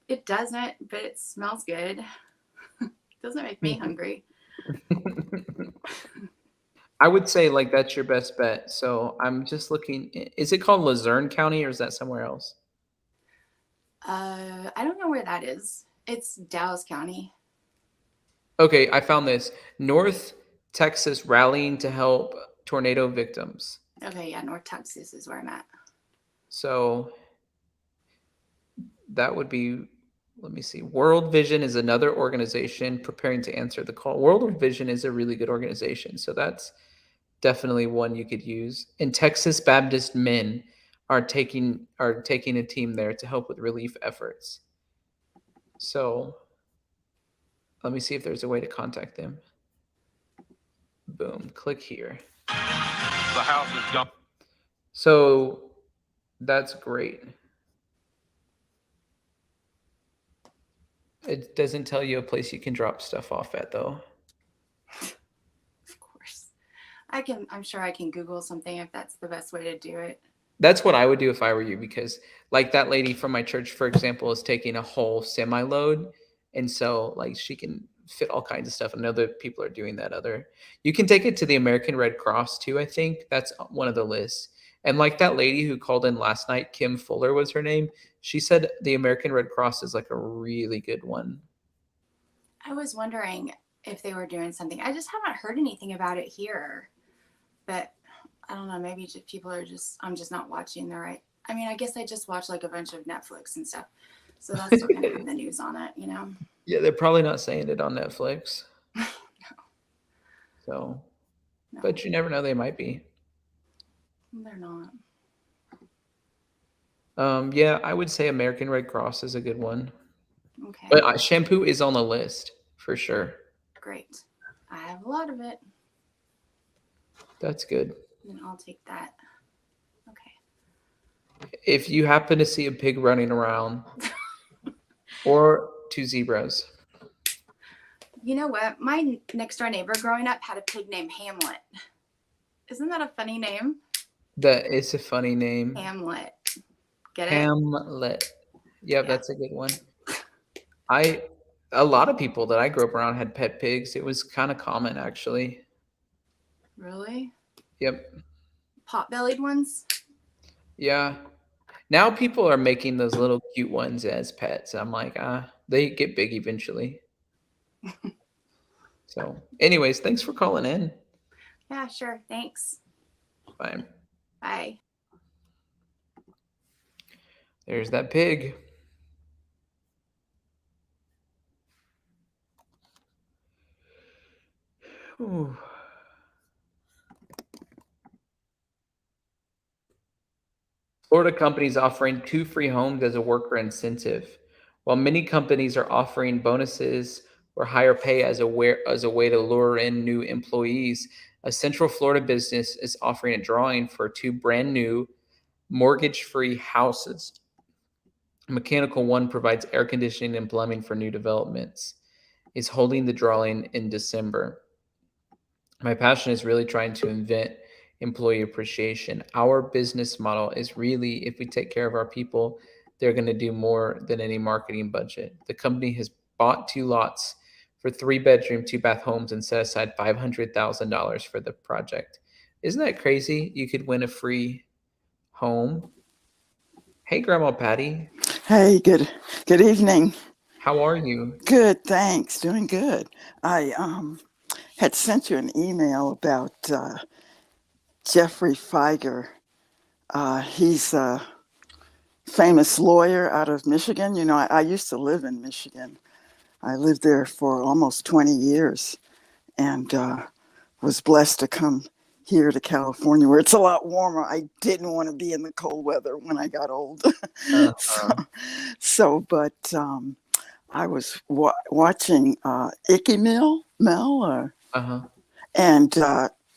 It doesn't, but it smells good. It doesn't make me hungry. I would say like that's your best bet. So I'm just looking. Is it called Luzerne County or is that somewhere else? I don't know where that is. It's Dallas County. Okay, I found this. North Texas rallying to help tornado victims. Okay, yeah, North Texas is where I'm at. So that would be, let me see. World Vision is another organization preparing to answer the call. World Vision is a really good organization. So that's definitely one you could use. And Texas Baptist Men are taking a team there to help with relief efforts. So let me see if there's a way to contact them. Boom, click here. The house is done. So that's great. It doesn't tell you a place you can drop stuff off at though. Of course. I'm sure I can Google something if that's the best way to do it. That's what I would do if I were you, because like that lady from my church, for example, is taking a whole semi load. And so like she can fit all kinds of stuff. And other people are doing that. You can take it to the American Red Cross too. I think that's one of the lists. And like that lady who called in last night, Kim Fuller was her name. She said the American Red Cross is like a really good one. I was wondering if they were doing something. I just haven't heard anything about it here. But I don't know, maybe just people are I'm just not watching the right. I mean, I guess I just watch like a bunch of Netflix and stuff. So that's still going to have the news on it, you know? Yeah, they're probably not saying it on Netflix. No. So, No. but you never know, they might be. They're not. Yeah, I would say American Red Cross is a good one. Okay. But shampoo is on the list for sure. Great. I have a lot of it. That's good. And I'll take that. Okay. If you happen to see a pig running around or two zebras. You know what? My next door neighbor growing up had a pig named Hamlet. Isn't that a funny name? That is a funny name. Hamlet. Get it? Hamlet. Yeah, that's a good one. I A lot of people that I grew up around had pet pigs. It was kind of common, actually. Really? Yep. Pot-bellied ones? Yeah. Now people are making those little cute ones as pets. I'm like, they get big eventually. So, anyways, thanks for calling in. Yeah, sure. Thanks. Bye. Bye. There's that pig. Ooh. Florida companies offering 2 free homes as a worker incentive. While many companies are offering bonuses or higher pay as a way to lure in new employees, a Central Florida business is offering a drawing for 2 brand new mortgage-free houses. Mechanical One provides air conditioning and plumbing for new developments. Is holding the drawing in December. My passion is really trying to invent employee appreciation. Our business model is really, if we take care of our people, they're going to do more than any marketing budget. The company has bought 2 lots for 3-bedroom, 2-bath homes and set aside $500,000 for the project. Isn't that crazy? You could win a free home. Hey, Grandma Patty. Hey, good evening. How are you? Good, thanks. Doing good. I had sent you an email about Jeffrey Feiger. He's a famous lawyer out of Michigan. You know, I used to live in Michigan. I lived there for almost 20 years and was blessed to come here to California where it's a lot warmer. I didn't want to be in the cold weather when I got old. But I was watching Icky Mel, and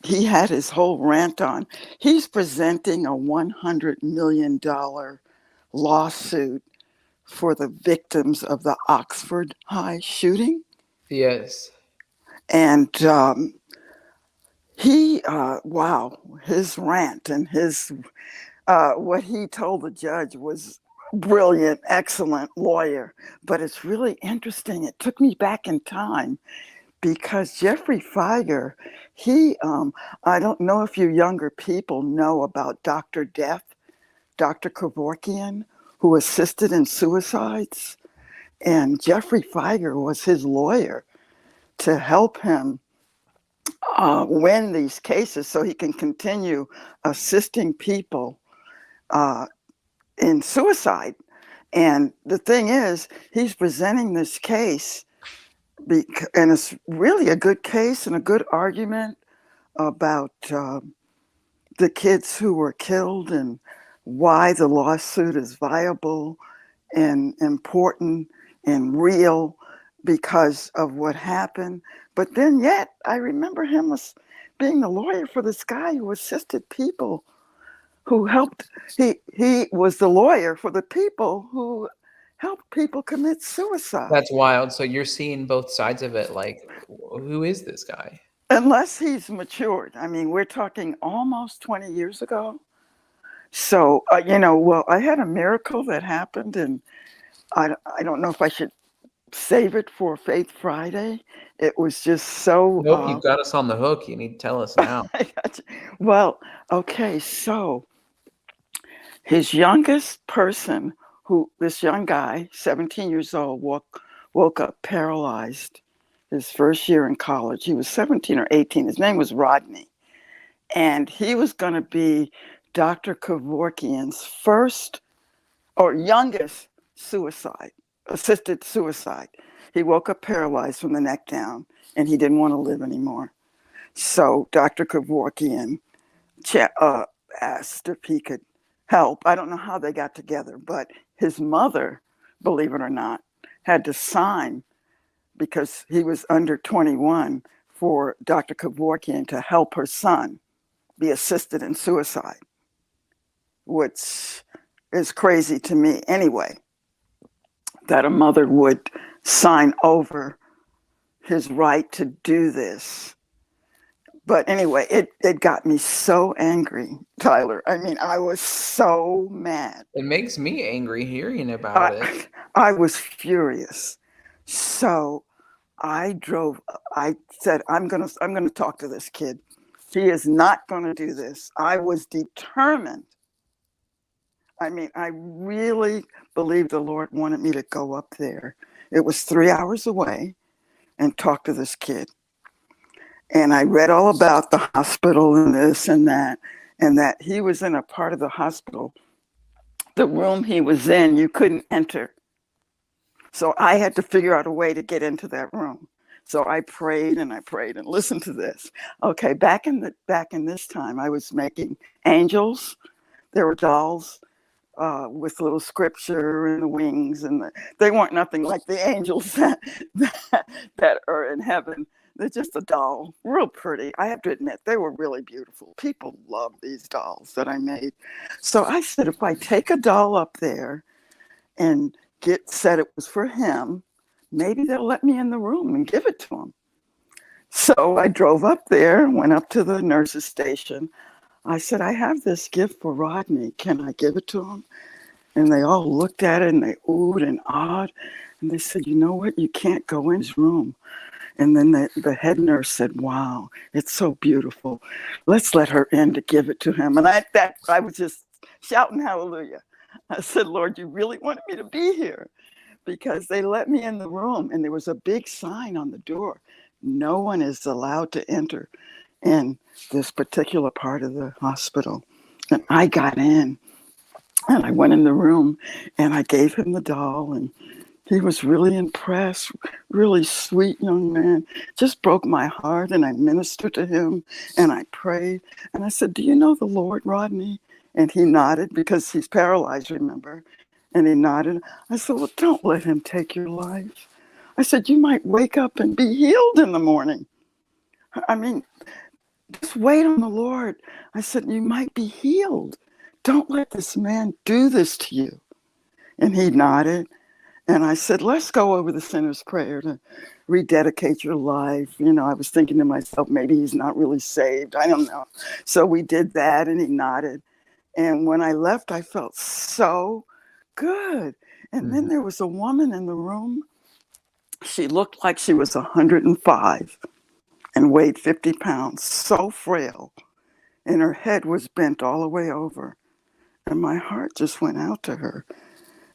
he had his whole rant on. He's presenting a $100 million lawsuit for the victims of the Oxford High shooting. Yes. And wow, his rant and his what he told the judge was brilliant, excellent lawyer. But it's really interesting. It took me back in time because Jeffrey Feiger, I don't know if you younger people know about Dr. Death, Dr. Kevorkian, who assisted in suicides. And Jeffrey Feiger was his lawyer to help him win these cases so he can continue assisting people in suicide. And the thing is, he's presenting this case, and it's really a good case and a good argument about the kids who were killed and why the lawsuit is viable and important and real because of what happened. But then yet, I remember him as being the lawyer for this guy who assisted people who helped. He was the lawyer for the people who helped people commit suicide. That's wild. So you're seeing both sides of it. Like, who is this guy? Unless he's matured. I mean, we're talking almost 20 years ago. So, well, I had a miracle that happened, and I don't know if I should save it for Faith Friday. It was just so... Nope, you've got us on the hook. You need to tell us now. Well, okay, so his youngest person, this young guy, 17 years old, woke up paralyzed his first year in college. He was 17 or 18. His name was Rodney. And he was going to be Dr. Kevorkian's first or youngest assisted suicide. He woke up paralyzed from the neck down, and he didn't want to live anymore. So Dr. Kevorkian asked if he could help. I don't know how they got together, but his mother, believe it or not, had to sign because he was under 21 for Dr. Kevorkian to help her son be assisted in suicide, which is crazy to me anyway, that a mother would sign over his right to do this. But anyway, it got me so angry, Tyler. I mean, I was so mad. It makes me angry hearing about it. I was furious. So I said, I'm gonna talk to this kid. He is not gonna do this. I was determined. I mean, I really believed the Lord wanted me to go up there. It was 3 hours away and talk to this kid. And I read all about the hospital and this and that he was in a part of the hospital. The room he was in, you couldn't enter. So I had to figure out a way to get into that room. So I prayed and listened to this. Okay, back in this time, I was making angels. There were dolls with little scripture and the wings, and they weren't nothing like the angels that are in heaven. They're just a doll, real pretty. I have to admit, they were really beautiful. People love these dolls that I made. So I said, if I take a doll up there and said it was for him, maybe they'll let me in the room and give it to him. So I drove up there, went up to the nurse's station. I said, I have this gift for Rodney. Can I give it to him? And they all looked at it and they oohed and awed. And they said, you know what? You can't go in his room. And then the head nurse said, wow, it's so beautiful. Let's let her in to give it to him. And I was just shouting hallelujah. I said, Lord, you really wanted me to be here, because they let me in the room and there was a big sign on the door. No one is allowed to enter in this particular part of the hospital. And I got in and I went in the room and I gave him the doll, and he was really impressed, really sweet young man, just broke my heart. And I ministered to him and I prayed. And I said, do you know the Lord, Rodney? And he nodded, because he's paralyzed, remember? And he nodded. I said, well, don't let him take your life. I said, you might wake up and be healed in the morning. I mean, just wait on the Lord. I said, you might be healed. Don't let this man do this to you. And he nodded. And I said, let's go over the sinner's prayer to rededicate your life. You know, I was thinking to myself, maybe he's not really saved. I don't know. So we did that and he nodded. And when I left, I felt so good. And then there was a woman in the room. She looked like she was 105 and weighed 50 pounds, so frail. And her head was bent all the way over. And my heart just went out to her.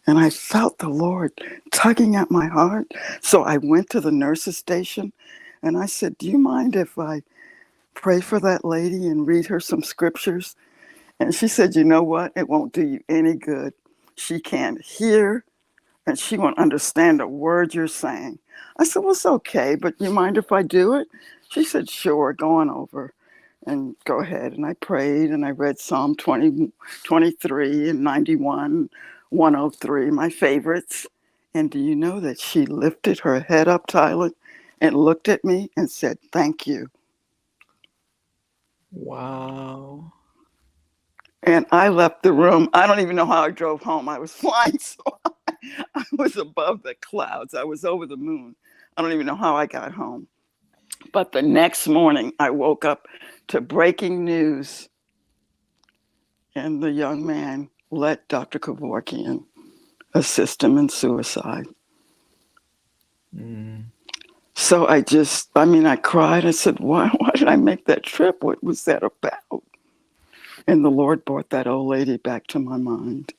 And I felt the Lord tugging at my heart. So I went to the nurse's station and I said, do you mind if I pray for that lady and read her some scriptures? And she said, you know what? It won't do you any good. She can't hear and she won't understand a word you're saying. I said, well, it's okay, but you mind if I do it? She said, sure, go on over and go ahead. And I prayed and I read Psalm 20, 23 and 91, 103, my favorites. And do you know that she lifted her head up, Tyler, and looked at me and said, thank you. Wow. And I left the room. I don't even know how I drove home. I was flying so high. I was above the clouds. I was over the moon. I don't even know how I got home. But the next morning, I woke up to breaking news. And the young man let Dr. Kevorkian assist him in suicide. So I cried. I said, why did I make that trip? What was that about? And the Lord brought that old lady back to my mind.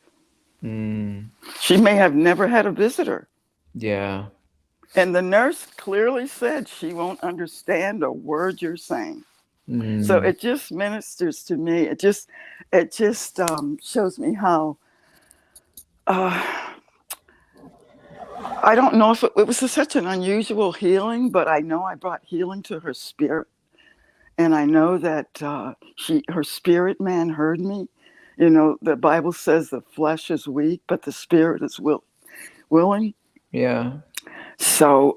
She may have never had a visitor. Yeah. And the nurse clearly said she won't understand a word you're saying. So it just ministers to me. It just shows me how, I don't know if it was such an unusual healing, but I know I brought healing to her spirit. And I know that her spirit man heard me. You know, the Bible says the flesh is weak, but the spirit is willing. Yeah. So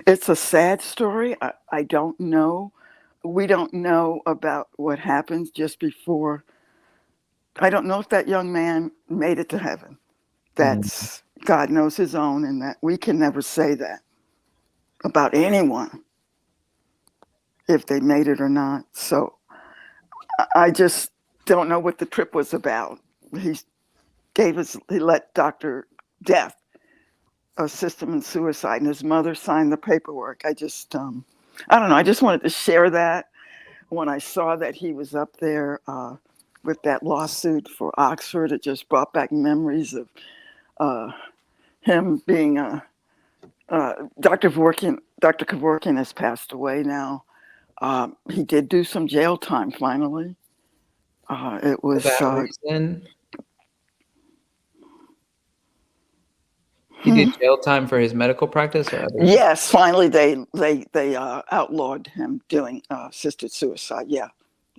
it's a sad story. I don't know. We don't know about what happens just before. I don't know if that young man made it to heaven. That's God knows his own, and that we can never say that about anyone, if they made it or not. So I just don't know what the trip was about. He let Dr. Death assist him in suicide, and his mother signed the paperwork. I don't know. I just wanted to share that when I saw that he was up there with that lawsuit for Oxford. It just brought back memories of him being Dr. Kevorkian has passed away now. He did do some jail time finally. It was For that reason, he did jail time for his medical practice or other? Yes, finally they outlawed him doing assisted suicide. Yeah,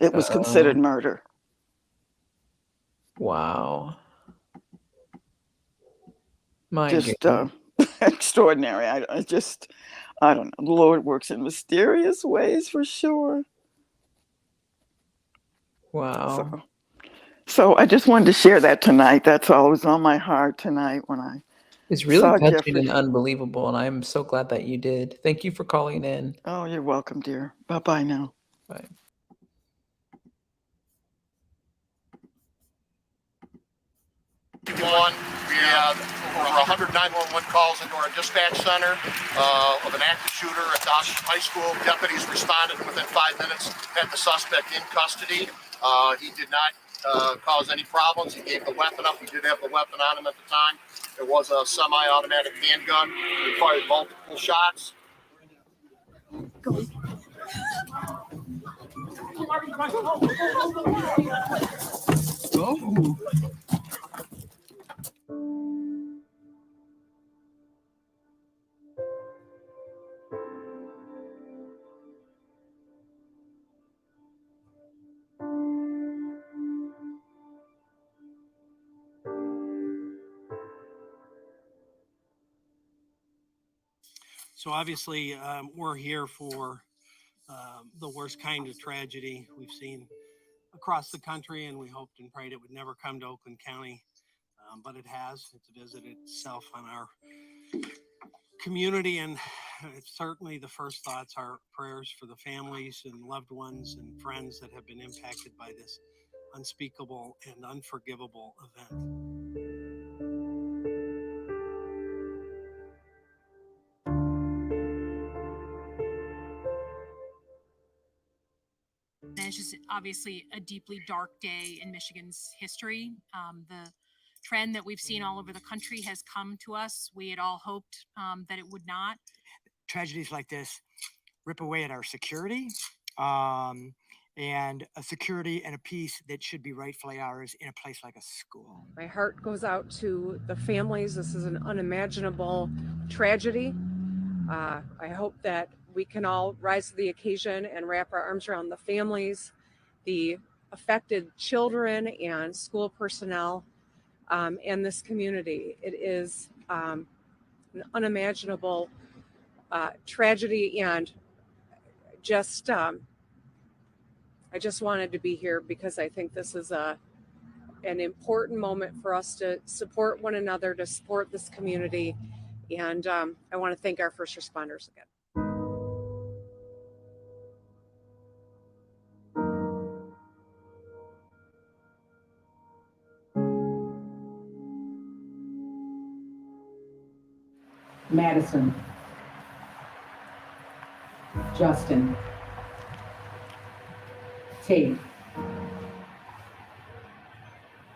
it was considered murder. Wow. My Just goodness. extraordinary. I don't know. The Lord works in mysterious ways for sure. Wow. So I just wanted to share that tonight. That's all was on my heart tonight when I It's really saw touching Jeffrey. and unbelievable, and I'm so glad that you did. Thank you for calling in. Oh, you're welcome, dear. Bye-bye now. Bye. We have over 100 911 calls into our dispatch center of an active shooter at the high school. Deputies responded within 5 minutes, had the suspect in custody. He did not cause any problems. He gave the weapon up. He did have the weapon on him at the time. It was a semi-automatic handgun. He fired multiple shots. Oh. So obviously, we're here for the worst kind of tragedy we've seen across the country, and we hoped and prayed it would never come to Oakland County, but it has. It's visited itself on our community, and it's certainly the first thoughts are prayers for the families and loved ones and friends that have been impacted by this unspeakable and unforgivable event. And it's just obviously a deeply dark day in Michigan's history. The trend that we've seen all over the country has come to us. We had all hoped that it would not. Tragedies like this rip away at our security, and a security and a peace that should be rightfully ours in a place like a school. My heart goes out to the families. This is an unimaginable tragedy. I hope that we can all rise to the occasion and wrap our arms around the families, the affected children and school personnel, and this community. It is an unimaginable tragedy, and I just wanted to be here because I think this is an important moment for us to support one another, to support this community, and I want to thank our first responders again. Madison, Justin, Tate,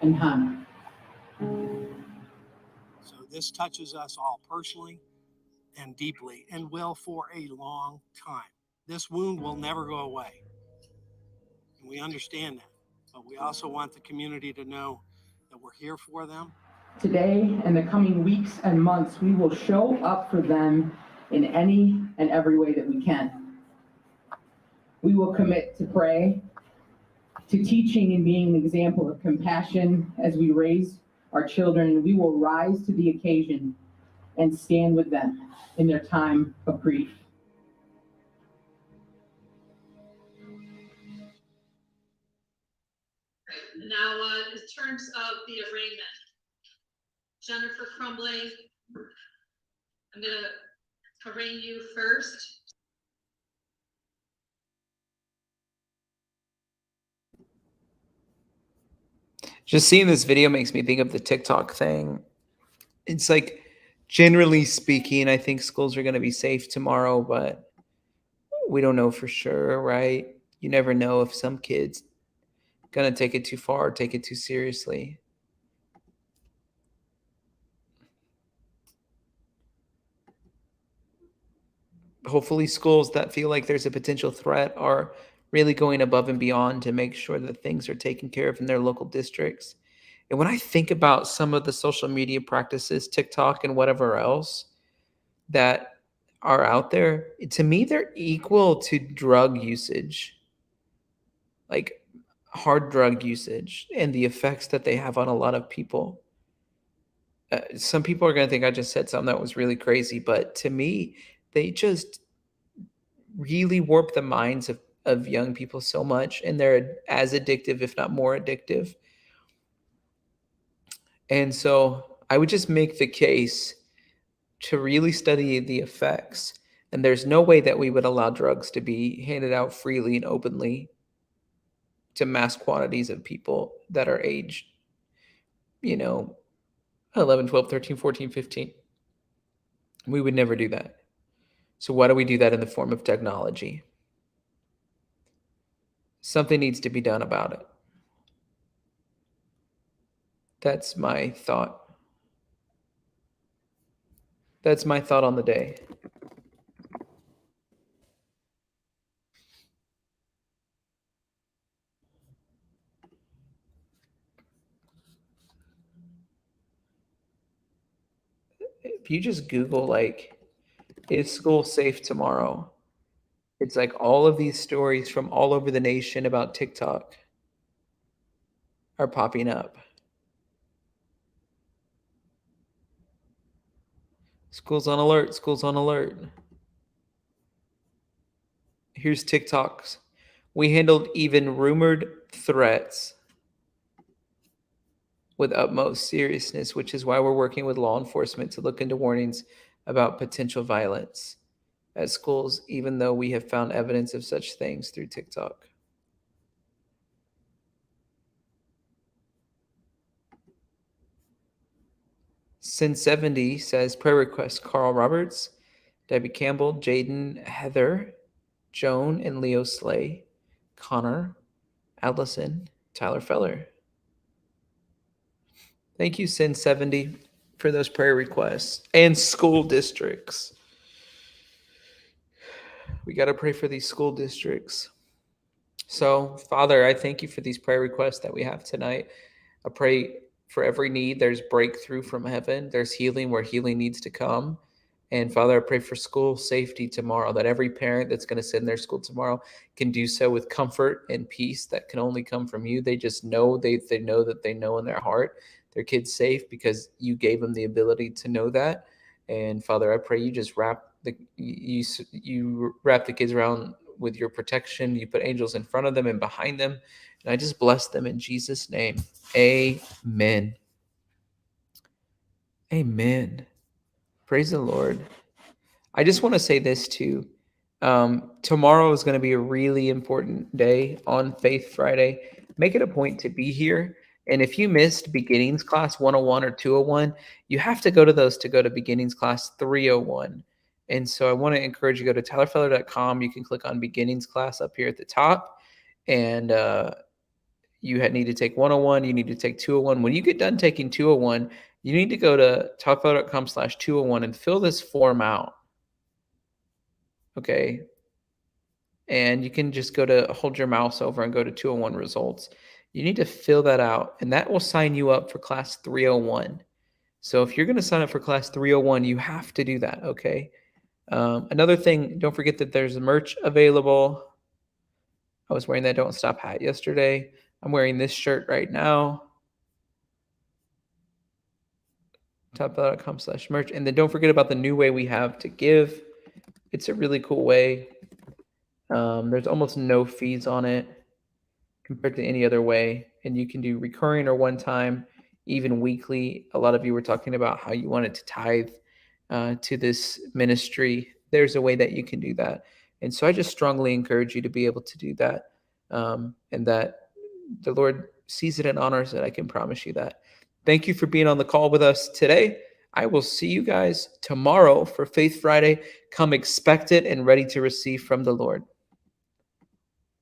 and Hannah. So this touches us all personally and deeply, and will for a long time. This wound will never go away. And we understand that, but we also want the community to know that we're here for them. Today and the coming weeks and months, we will show up for them in any and every way that we can. We will commit to pray, to teaching and being an example of compassion as we raise our children. We will rise to the occasion and stand with them in their time of grief. Now, in terms of the arraignment, Jennifer Crumbly, I'm going to arraign you first. Just seeing this video makes me think of the TikTok thing. It's like Generally speaking, I think schools are going to be safe tomorrow, but we don't know for sure, right? You never know if some kid's going to take it too far or take it too seriously. Hopefully schools that feel like there's a potential threat are really going above and beyond to make sure that things are taken care of in their local districts. And when I think about some of the social media practices, TikTok and whatever else that are out there, to me, they're equal to drug usage, like hard drug usage, and the effects that they have on a lot of people. Some people are going to think I just said something that was really crazy, but to me, they just really warp the minds of young people so much, and they're as addictive, if not more addictive. And so I would just make the case to really study the effects. And there's no way that we would allow drugs to be handed out freely and openly to mass quantities of people that are aged, 11, 12, 13, 14, 15. We would never do that. So why do we do that in the form of technology? Something needs to be done about it. That's my thought. That's my thought on the day. If you just Google, like, is school safe tomorrow? It's like all of these stories from all over the nation about TikTok are popping up. School's on alert. School's on alert. Here's TikToks. We handled even rumored threats with utmost seriousness, which is why we're working with law enforcement to look into warnings about potential violence at schools, even though we have found evidence of such things through TikTok. Sin 70 says prayer request Carl Roberts, Debbie Campbell, Jaden, Heather, Joan and Leo Slay, Connor, Allison, Tyler Feller. Thank you, Sin 70, for those prayer requests and school districts. We got to pray for these school districts. So, Father, I thank you for these prayer requests that we have tonight. I pray for every need. There's breakthrough from heaven. There's healing where healing needs to come. And Father, I pray for school safety tomorrow, that every parent that's going to send their school tomorrow can do so with comfort and peace that can only come from you. They just know, they know that they know in their heart their kid's safe because you gave them the ability to know that. And Father, I pray you just wrap the kids around with your protection. You put angels in front of them and behind them. And I just bless them in Jesus' name. Amen. Amen. Praise the Lord. I just want to say this too. Tomorrow is going to be a really important day on Faith Friday. Make it a point to be here. And if you missed beginnings class 101 or 201, you have to go to those to go to beginnings class 301. And so I want to encourage you to go to tylerfeller.com. You can click on beginnings class up here at the top. And you need to take 101. You need to take 201. When you get done taking 201, you need to go to tylerfeller.com/201 and fill this form out. Okay. And you can just hold your mouse over and go to 201 results. You need to fill that out, and that will sign you up for class 301. So if you're going to sign up for class 301, you have to do that. Okay. Another thing, don't forget that there's merch available. I was wearing that Don't Stop hat yesterday. I'm wearing this shirt right now. tylerfeller.com/merch. And then don't forget about the new way we have to give. It's a really cool way. There's almost no fees on it compared to any other way. And you can do recurring or one time, even weekly. A lot of you were talking about how you wanted to tithe to this ministry. There's a way that you can do that. And so I just strongly encourage you to be able to do that. And that the Lord sees it and honors it. I can promise you that. Thank you for being on the call with us today. I will see you guys tomorrow for Faith Friday. Come expectant and ready to receive from the Lord.